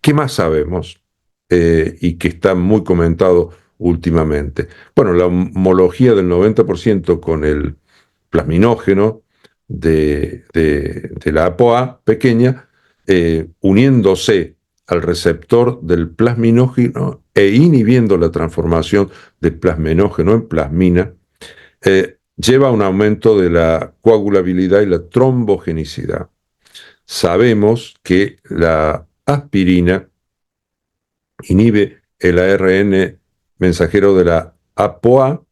¿Qué más sabemos? Y que está muy comentado últimamente. Bueno, la homología del 90% con el plasminógeno de la ApoA pequeña, uniéndose al receptor del plasminógeno e inhibiendo la transformación de plasminógeno en plasmina, lleva a un aumento de la coagulabilidad y la trombogenicidad. Sabemos que la aspirina inhibe el ARN mensajero de la ApoA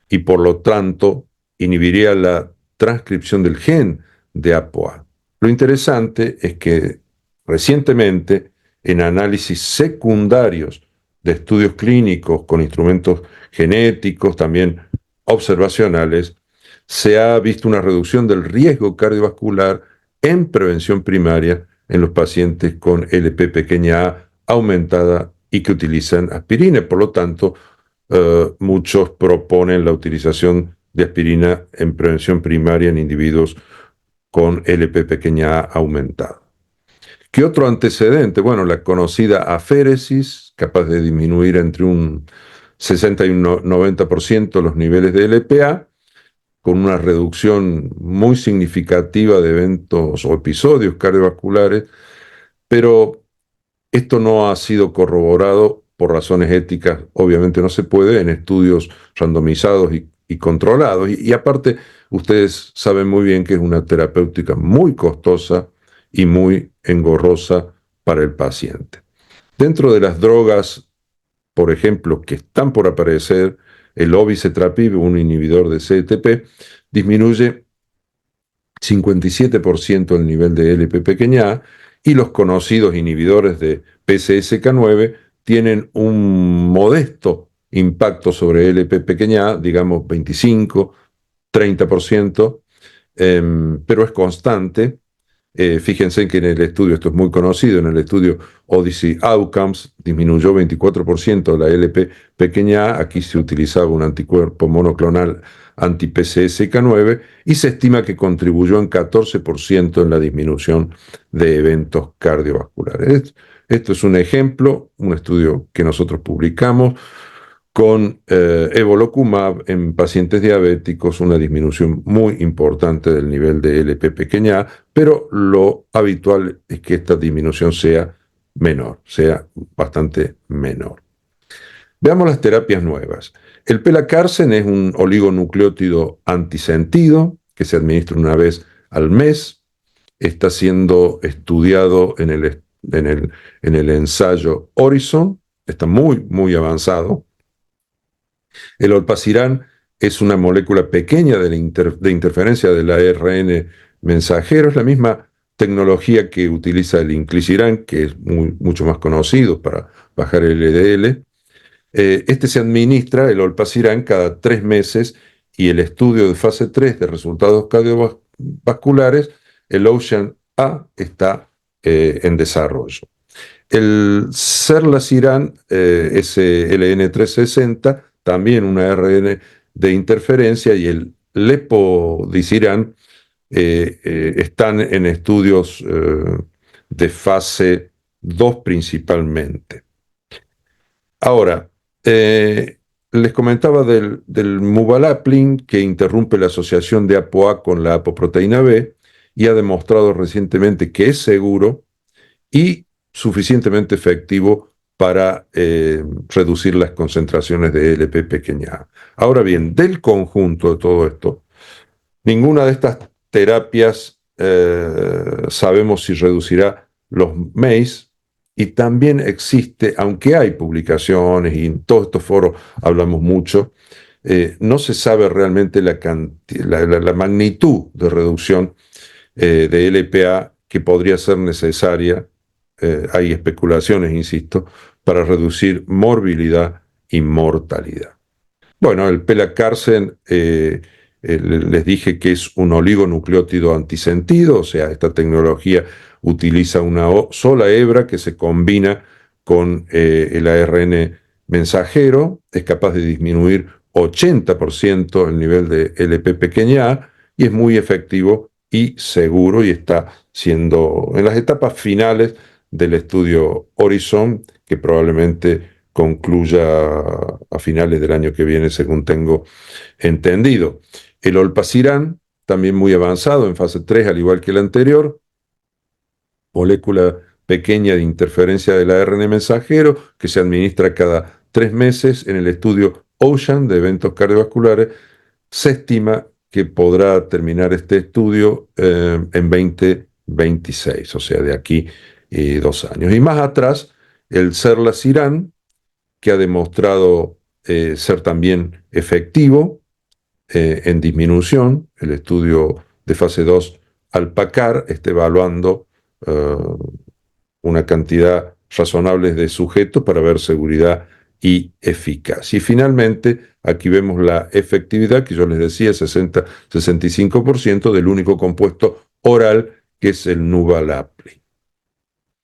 y por lo tanto inhibiría la transcripción del gen de ApoA. Lo interesante es que recientemente, en análisis secundarios de estudios clínicos con instrumentos genéticos, también observacionales, se ha visto una reducción del riesgo cardiovascular en prevención primaria en los pacientes con LP pequeña a aumentada y que utilizan aspirina. Por lo tanto, muchos proponen la utilización de aspirina en prevención primaria en individuos con LP pequeña a aumentada. ¿Qué otro antecedente? Bueno, la conocida aféresis, capaz de disminuir entre un 60 y un 90% los niveles de LPA, con una reducción muy significativa de eventos o episodios cardiovasculares, pero esto no ha sido corroborado por razones éticas, obviamente no se puede, en estudios randomizados y controlados. Y aparte, ustedes saben muy bien que es una terapéutica muy costosa y muy engorrosa para el paciente. Dentro de las drogas, por ejemplo, que están por aparecer, el obicetrapib, un inhibidor de CETP, disminuye 57% el nivel de LP pequeña a, y los conocidos inhibidores de PCSK9 tienen un modesto impacto sobre LP pequeña a, digamos 25, 30%, pero es constante. Fíjense que en el estudio, esto es muy conocido, en el estudio Odyssey Outcomes disminuyó 24% la LP pequeña a, aquí se utilizaba un anticuerpo monoclonal anti-PCSK9 y se estima que contribuyó en 14% en la disminución de eventos cardiovasculares. Esto es un ejemplo, un estudio que nosotros publicamos con evolocumab en pacientes diabéticos, una disminución muy importante del nivel de LP pequeña a, pero lo habitual es que esta disminución sea menor, sea bastante menor. Veamos las terapias nuevas. El pelacarsen es un oligonucleótido antisentido que se administra una vez al mes. Está siendo estudiado en el ensayo Horizon, está muy avanzado. El olpasiran es una molécula pequeña de interferencia del ARN mensajero, es la misma tecnología que utiliza el inclisiran, que es mucho más conocido para bajar el LDL. Este se administra, el olpasiran, cada 3 meses y el estudio de fase 3 de resultados cardiovasculares, el Ocean A, está en desarrollo. El serlasiran, SLN360, también un ARN de interferencia, y el lepodisiran están en estudios de fase 2 principalmente. Ahora, les comentaba del muvalaplin, que interrumpe la asociación de ApoA con la apoproteína B y ha demostrado recientemente que es seguro y suficientemente efectivo para reducir las concentraciones de LP pequeña a. Ahora bien, del conjunto de todo esto, ninguna de estas terapias sabemos si reducirá los MACE, y también existe, aunque hay publicaciones y en todos estos foros hablamos mucho, no se sabe realmente la magnitud de reducción de LPA que podría ser necesaria. Hay especulaciones, insisto, para reducir morbilidad y mortalidad. Bueno, el pelacarsen, les dije que es un oligonucleótido antisentido, o sea, esta tecnología utiliza una sola hebra que se combina con el ARN mensajero, es capaz de disminuir 80% el nivel de LP pequeña a y es muy efectivo y seguro, y está siendo en las etapas finales del estudio Horizon, que probablemente concluya a finales del año que viene, según tengo entendido. El Olpasiran, también muy avanzado en fase 3, al igual que el anterior, molécula pequeña de interferencia del ARN mensajero que se administra cada 3 meses. En el estudio Ocean de eventos cardiovasculares se estima que podrá terminar este estudio en 2026, o sea, de aquí 2 años. Y más atrás, el Serlaciran, que ha demostrado ser también efectivo en disminución. El estudio de fase 2 Alpacar está evaluando una cantidad razonable de sujetos para ver seguridad y eficacia. Y finalmente, aquí vemos la efectividad, que yo les decía, 60-65% del único compuesto oral, que es el Nuvalapli.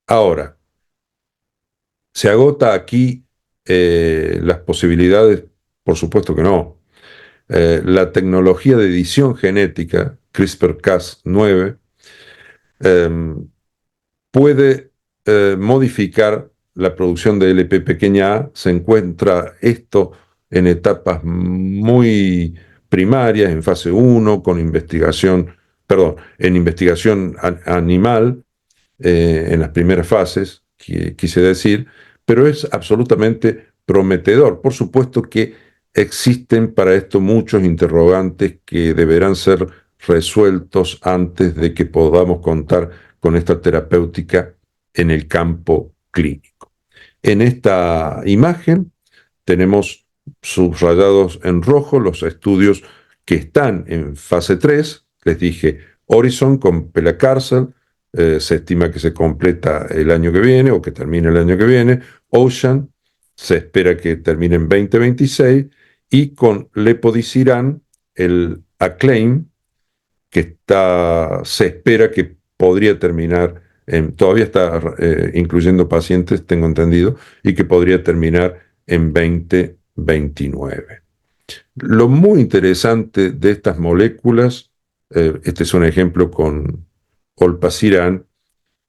Ahora, ¿se agota aquí las posibilidades? Por supuesto que no. La tecnología de edición genética, CRISPR-Cas9, puede modificar la producción de LP pequeña a. Se encuentra esto en etapas muy primarias, en fase 1, con investigación, en investigación animal, en las primeras fases, quise decir, pero es absolutamente prometedor. Por supuesto que existen para esto muchos interrogantes que deberán ser resueltos antes de que podamos contar con esta terapéutica en el campo clínico. En esta imagen tenemos subrayados en rojo los estudios que están en fase 3. Les dije, Horizon con Pelacarsen, se estima que se completa el año que viene o que termine el año que viene. Ocean se espera que termine en 2026, y con Lepodisiran, el Acclaim, que se espera que podría terminar, todavía está incluyendo pacientes, tengo entendido, y que podría terminar en 2029. Lo muy interesante de estas moléculas, este es un ejemplo con Olpasiran,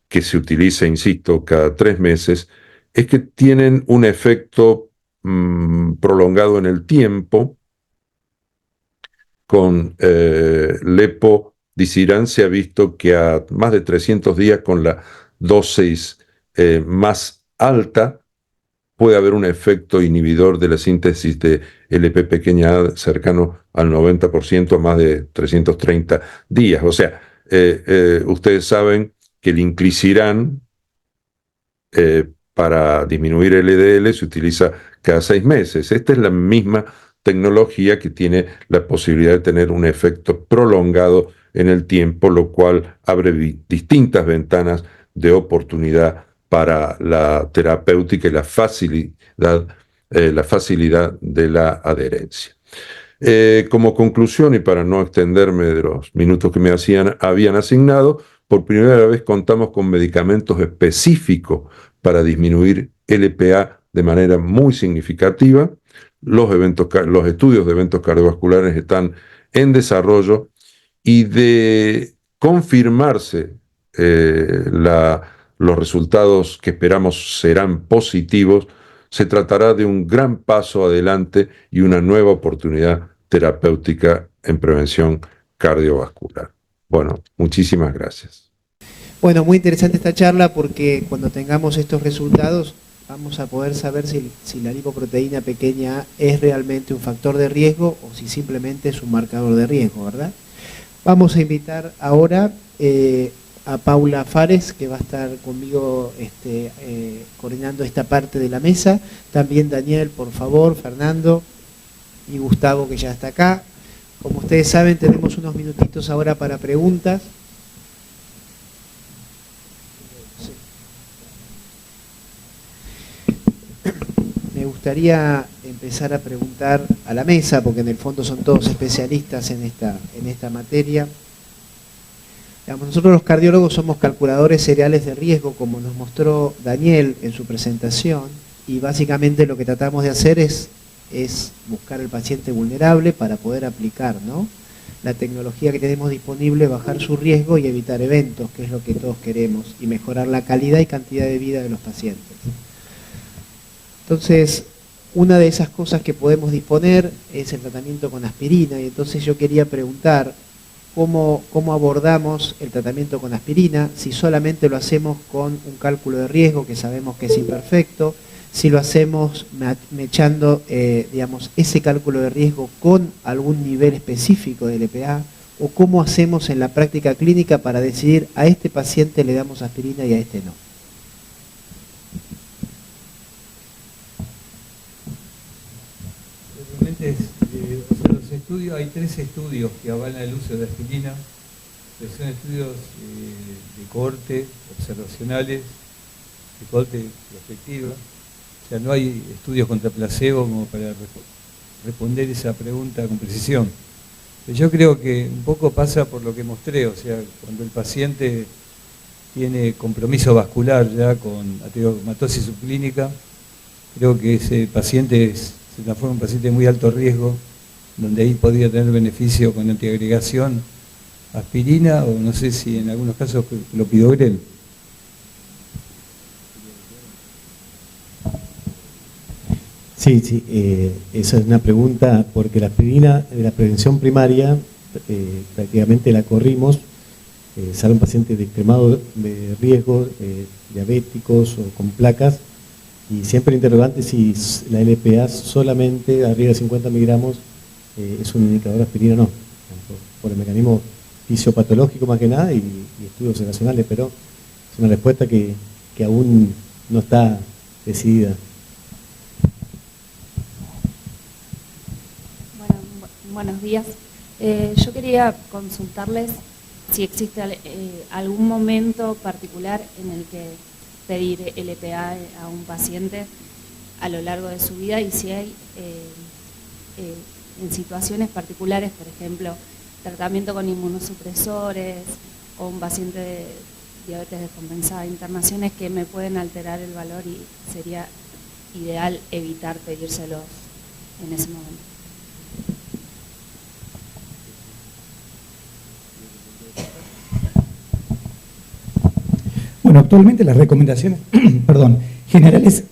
que se utiliza, insisto, cada 3 meses, es que tienen un efecto prolongado en el tiempo. Con Lepodisiran se ha visto que a más de 300 días, con la dosis más alta, puede haber un efecto inhibidor de la síntesis de LP pequeña a cercano al 90% a más de 330 días. O sea, ustedes saben que el Inclisiran para disminuir el LDL se utiliza cada 6 meses. Esta es la misma tecnología que tiene la posibilidad de tener un efecto prolongado en el tiempo, lo cual abre distintas ventanas de oportunidad para la terapéutica y la facilidad de la adherencia. Como conclusión, y para no extenderme de los minutos que me habían asignado, por primera vez contamos con medicamentos específicos para disminuir LPA de manera muy significativa. Los estudios de eventos cardiovasculares están en desarrollo, y de confirmarse los resultados que esperamos serán positivos, se tratará de un gran paso adelante y una nueva oportunidad terapéutica en prevención cardiovascular. Bueno, muchísimas gracias. Bueno, muy interesante esta charla, porque cuando tengamos estos resultados vamos a poder saber si la lipoproteína pequeña a es realmente un factor de riesgo o si simplemente es un marcador de riesgo, ¿verdad? Vamos a invitar ahora a Paula Fares, que va a estar conmigo coordinando esta parte de la mesa. También Daniel, por favor, Fernando y Gustavo, que ya está acá. Como ustedes saben, tenemos unos minutitos ahora para preguntas. Me gustaría empezar a preguntar a la mesa, porque en el fondo son todos especialistas en esta materia. Digamos, nosotros los cardiólogos somos calculadores seriales de riesgo, como nos mostró Daniel en su presentación, y básicamente lo que tratamos de hacer es buscar el paciente vulnerable para poder aplicar, ¿no? la tecnología que tenemos disponible, bajar su riesgo y evitar eventos, que es lo que todos queremos, y mejorar la calidad y cantidad de vida de los pacientes. Entonces, una de esas cosas que podemos disponer es el tratamiento con aspirina, y entonces yo quería preguntar cómo abordamos el tratamiento con aspirina, si solamente lo hacemos con un cálculo de riesgo que sabemos que es imperfecto, si lo hacemos mechando digamos, ese cálculo de riesgo con algún nivel específico de LPA, o cómo hacemos en la práctica clínica para decidir a este paciente le damos aspirina y a este no. Realmente o sea, los estudios, hay 3 estudios que avalan el uso de aspirina, que son estudios de cohorte, observacionales, de cohorte prospectiva. O sea, no hay estudios contra placebo como para responder esa pregunta con precisión. Pero yo creo que un poco pasa por lo que mostré, o sea, cuando el paciente tiene compromiso vascular ya con ateromatosis subclínica, creo que ese paciente se transforma en un paciente de muy alto riesgo, donde ahí podría tener beneficio con antiagregación, aspirina o no sé si en algunos casos clopidogrel. Sí, esa es una pregunta, porque la aspirina de la prevención primaria prácticamente la corrimos, salen pacientes de extremado de riesgo, diabéticos o con placas, y siempre el interrogante si la LPA solamente arriba de 50 miligramos es un indicador de aspirina o no, por el mecanismo fisiopatológico más que nada y estudios observacionales, pero es una respuesta que aún no está decidida. Buenos días. Yo quería consultarles si existe algún momento particular en el que pedir LPA a un paciente a lo largo de su vida y si hay en situaciones particulares, por ejemplo, tratamiento con inmunosupresores o un paciente de diabetes descompensada, internaciones que me pueden alterar el valor y sería ideal evitar pedírselos en ese momento. Bueno, actualmente las recomendaciones generales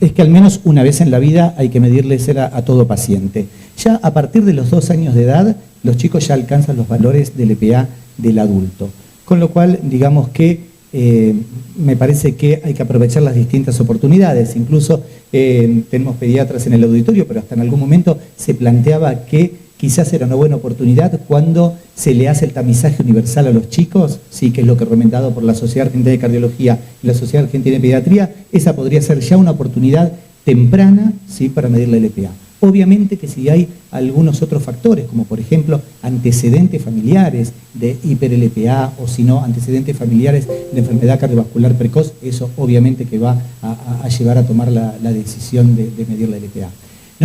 es que al menos una vez en la vida hay que medirle cera a todo paciente. Ya a partir de los 2 años de edad, los chicos ya alcanzan los valores del LPA del adulto. Con lo cual, digamos que me parece que hay que aprovechar las distintas oportunidades. Incluso tenemos pediatras en el auditorio, pero hasta en algún momento se planteaba que quizás era una buena oportunidad cuando se le hace el tamizaje universal a los chicos, sí, que es lo que es recomendado por la Sociedad Argentina de Cardiología y la Sociedad Argentina de Pediatría. Esa podría ser ya una oportunidad temprana, sí, para medir la LPA. Obviamente que si hay algunos otros factores, como por ejemplo antecedentes familiares de hiper-LPA o si no antecedentes familiares de enfermedad cardiovascular precoz, eso obviamente que va a llevar a tomar la decisión de medir la LPA.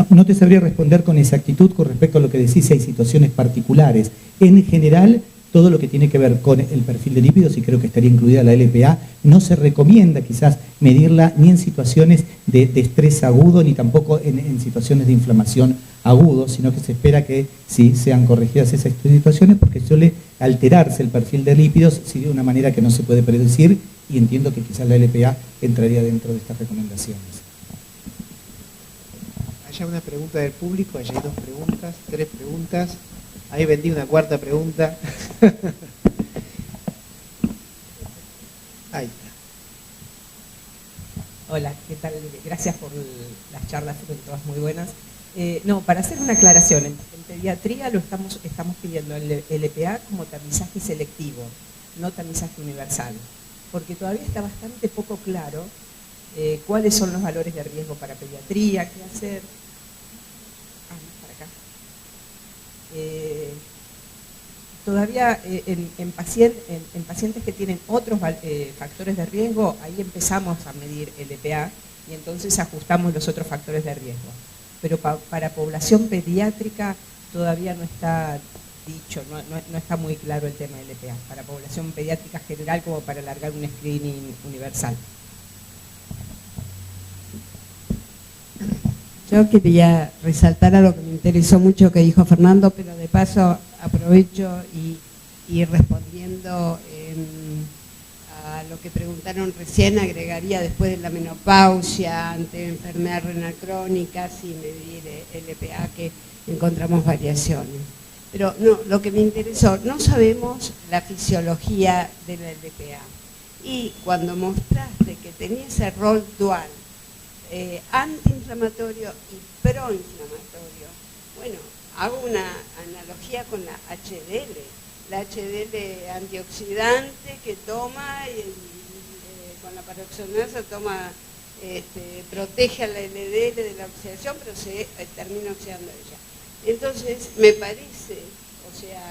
No te sabría responder con exactitud con respecto a lo que decís, si hay situaciones particulares. En general, todo lo que tiene que ver con el perfil de lípidos, y creo que estaría incluida la LPA, no se recomienda quizás medirla ni en situaciones de estrés agudo, ni tampoco en situaciones de inflamación agudo, sino que se espera que sí sean corregidas esas situaciones, porque suele alterarse el perfil de lípidos sí, de una manera que no se puede predecir, y entiendo que quizás la LPA entraría dentro de estas recomendaciones. Hay una pregunta del público, allá hay 2 preguntas, 3 preguntas. Ahí vendí una 4ª pregunta. Ahí está. Hola, ¿qué tal? Gracias por las charlas, fueron todas muy buenas. Para hacer una aclaración, en pediatría lo estamos pidiendo el LPA como tamizaje selectivo, no tamizaje universal, porque todavía está bastante poco claro cuáles son los valores de riesgo para pediatría, qué hacer. Todavía en pacientes que tienen otros factores de riesgo, ahí empezamos a medir LPA y entonces ajustamos los otros factores de riesgo. Pero para población pediátrica todavía no está dicho, no está muy claro el tema del LPA, para población pediátrica general como para alargar un screening universal. Yo quería resaltar algo que me interesó mucho que dijo Fernando, pero de paso aprovecho y respondiendo a lo que preguntaron recién, agregaría después de la menopausia, ante enfermedad renal crónica, y medir LPA, que encontramos variaciones. Pero no, lo que me interesó, no sabemos la fisiología de la LPA. Y cuando mostraste que tenía ese rol dual, antiinflamatorio y proinflamatorio, bueno, hago una analogía con la HDL. La HDL antioxidante que toma y con la paroxonasa toma, protege a la LDL de la oxidación, pero se termina oxidando ella. Entonces, me parece, o sea,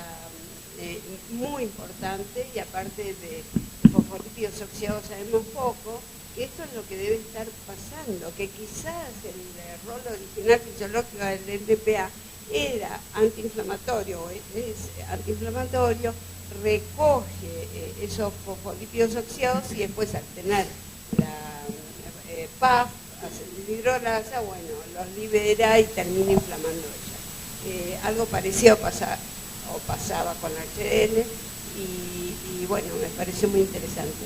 muy importante, y aparte de fosfolípidos oxidados sabemos poco, que esto es lo que debe estar pasando, que quizás el rol original fisiológico del LPA era antiinflamatorio, es antiinflamatorio, recoge esos fosfolípidos oxidados y después al tener la PAF, acetilhidrolasa, bueno, los libera y termina inflamando ella. Algo parecido pasaba con la HDL y bueno, me pareció muy interesante.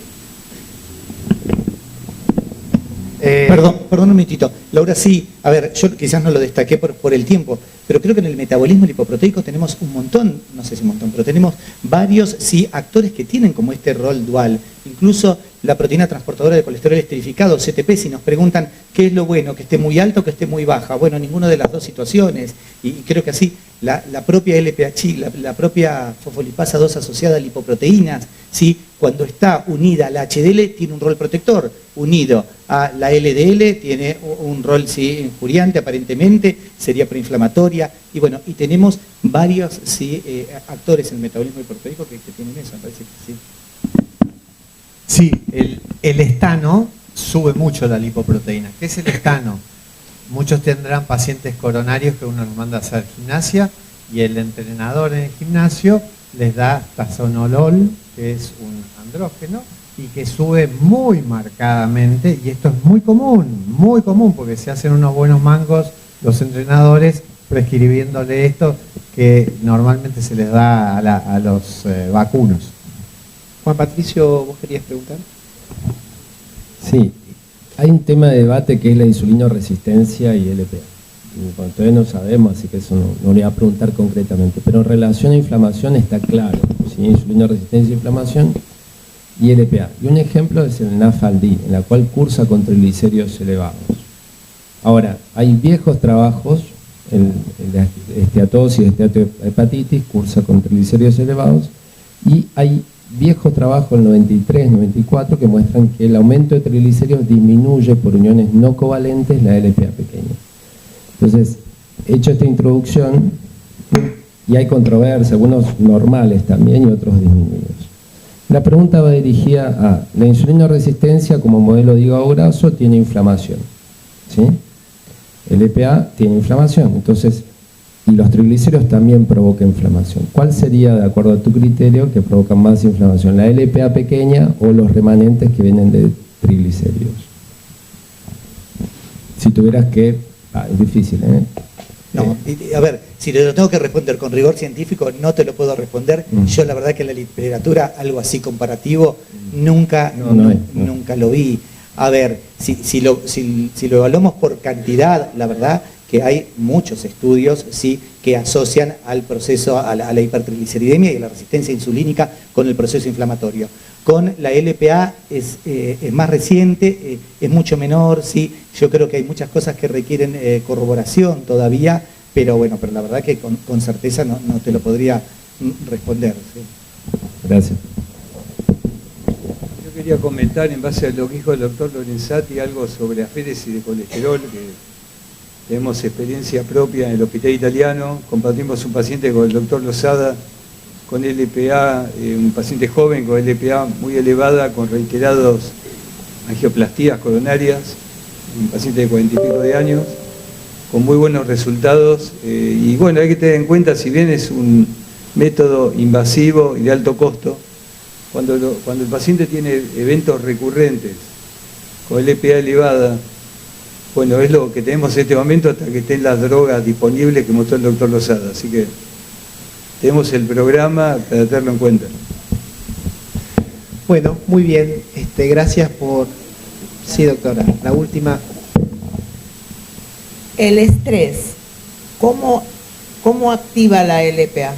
Perdón un minutito. Laura, sí, a ver, yo quizás no lo destaqué por el tiempo, pero creo que en el metabolismo lipoproteico tenemos un montón, no sé si un montón, pero tenemos varios, sí, actores que tienen como este rol dual. Incluso la proteína transportadora de colesterol esterificado, CTP, si nos preguntan qué es lo bueno, que esté muy alto o que esté muy baja. Bueno, ninguna de las dos situaciones. Y creo que así, la propia LPH, la propia fosfolipasa 2 asociada a lipoproteínas, ¿sí? Cuando está unida a la HDL tiene un rol protector, unido a la LDL tiene un rol, sí, injuriante aparentemente, sería proinflamatoria, y bueno, y tenemos varios, sí, actores en el metabolismo lipoproteico que tienen eso, me parece que sí. Sí, el estano sube mucho la lipoproteína. ¿Qué es el estano? Muchos tendrán pacientes coronarios que uno los manda a hacer gimnasia y el entrenador en el gimnasio les da tazonolol, que es un andrógeno, y que sube muy marcadamente, y esto es muy común, porque se hacen unos buenos mangos los entrenadores prescribiéndole esto que normalmente se les da a los vacunos. Juan Patricio, ¿vos querías preguntar? Sí, hay un tema de debate que es la insulinoresistencia y LPA. Bueno, todavía no sabemos, así que eso no le voy a preguntar concretamente, pero en relación a inflamación está claro, ¿sí? Insulinoresistencia e inflamación y LPA. Y un ejemplo es el NAFLD, en la cual cursa con triglicéridos elevados. Ahora, hay viejos trabajos, el esteatosis, esteatohepatitis, cursa con triglicéridos elevados, y hay viejos trabajos del 93, 94 que muestran que el aumento de triglicéridos disminuye por uniones no covalentes la LPA pequeña. Entonces, hecho esta introducción, y hay controversia, algunos normales también y otros disminuidos. La pregunta va dirigida a la insulinoresistencia como modelo de hígado graso tiene inflamación, ¿sí? El LPA tiene inflamación, entonces, y los triglicéridos también provocan inflamación. ¿Cuál sería, de acuerdo a tu criterio, que provocan más inflamación? ¿La LPA pequeña o los remanentes que vienen de triglicéridos? Si tuvieras que... es difícil, ¿eh? No, a ver, si lo tengo que responder con rigor científico, no te lo puedo responder. Yo la verdad que en la literatura, algo así comparativo, nunca lo vi. A ver, si lo evaluamos por cantidad, la verdad que hay muchos estudios, sí, que asocian al proceso, a la hipertrigliceridemia y a la resistencia insulínica con el proceso inflamatorio. Con la LPA es más reciente, es mucho menor, sí. Yo creo que hay muchas cosas que requieren corroboración todavía, pero bueno, pero la verdad que con certeza no te lo podría responder. ¿Sí? Gracias. Yo quería comentar, en base a lo que dijo el doctor Lorenzati, algo sobre aféresis de colesterol, que tenemos experiencia propia en el hospital italiano. Compartimos un paciente con el doctor Lozada, con LPA, un paciente joven con LPA muy elevada, con reiterados angioplastías coronarias, un paciente de 40 y pico de años, con muy buenos resultados. Y bueno, hay que tener en cuenta, si bien es un método invasivo y de alto costo, cuando el paciente tiene eventos recurrentes con LPA elevada, bueno, es lo que tenemos en este momento hasta que estén las drogas disponibles que mostró el doctor Lozada. Así que tenemos el programa para tenerlo en cuenta. Bueno, muy bien. Gracias por... Sí, doctora, la última. El estrés, ¿cómo activa la LPA?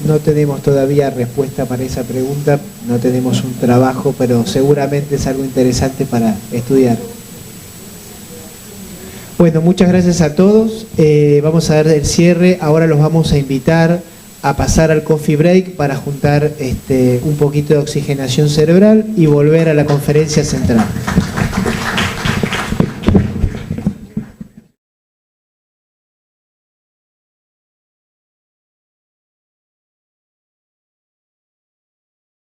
No tenemos todavía respuesta para esa pregunta, no tenemos un trabajo, pero seguramente es algo interesante para estudiar. Bueno, muchas gracias a todos. Vamos a dar el cierre. Ahora los vamos a invitar a pasar al coffee break para juntar un poquito de oxigenación cerebral y volver a la conferencia central.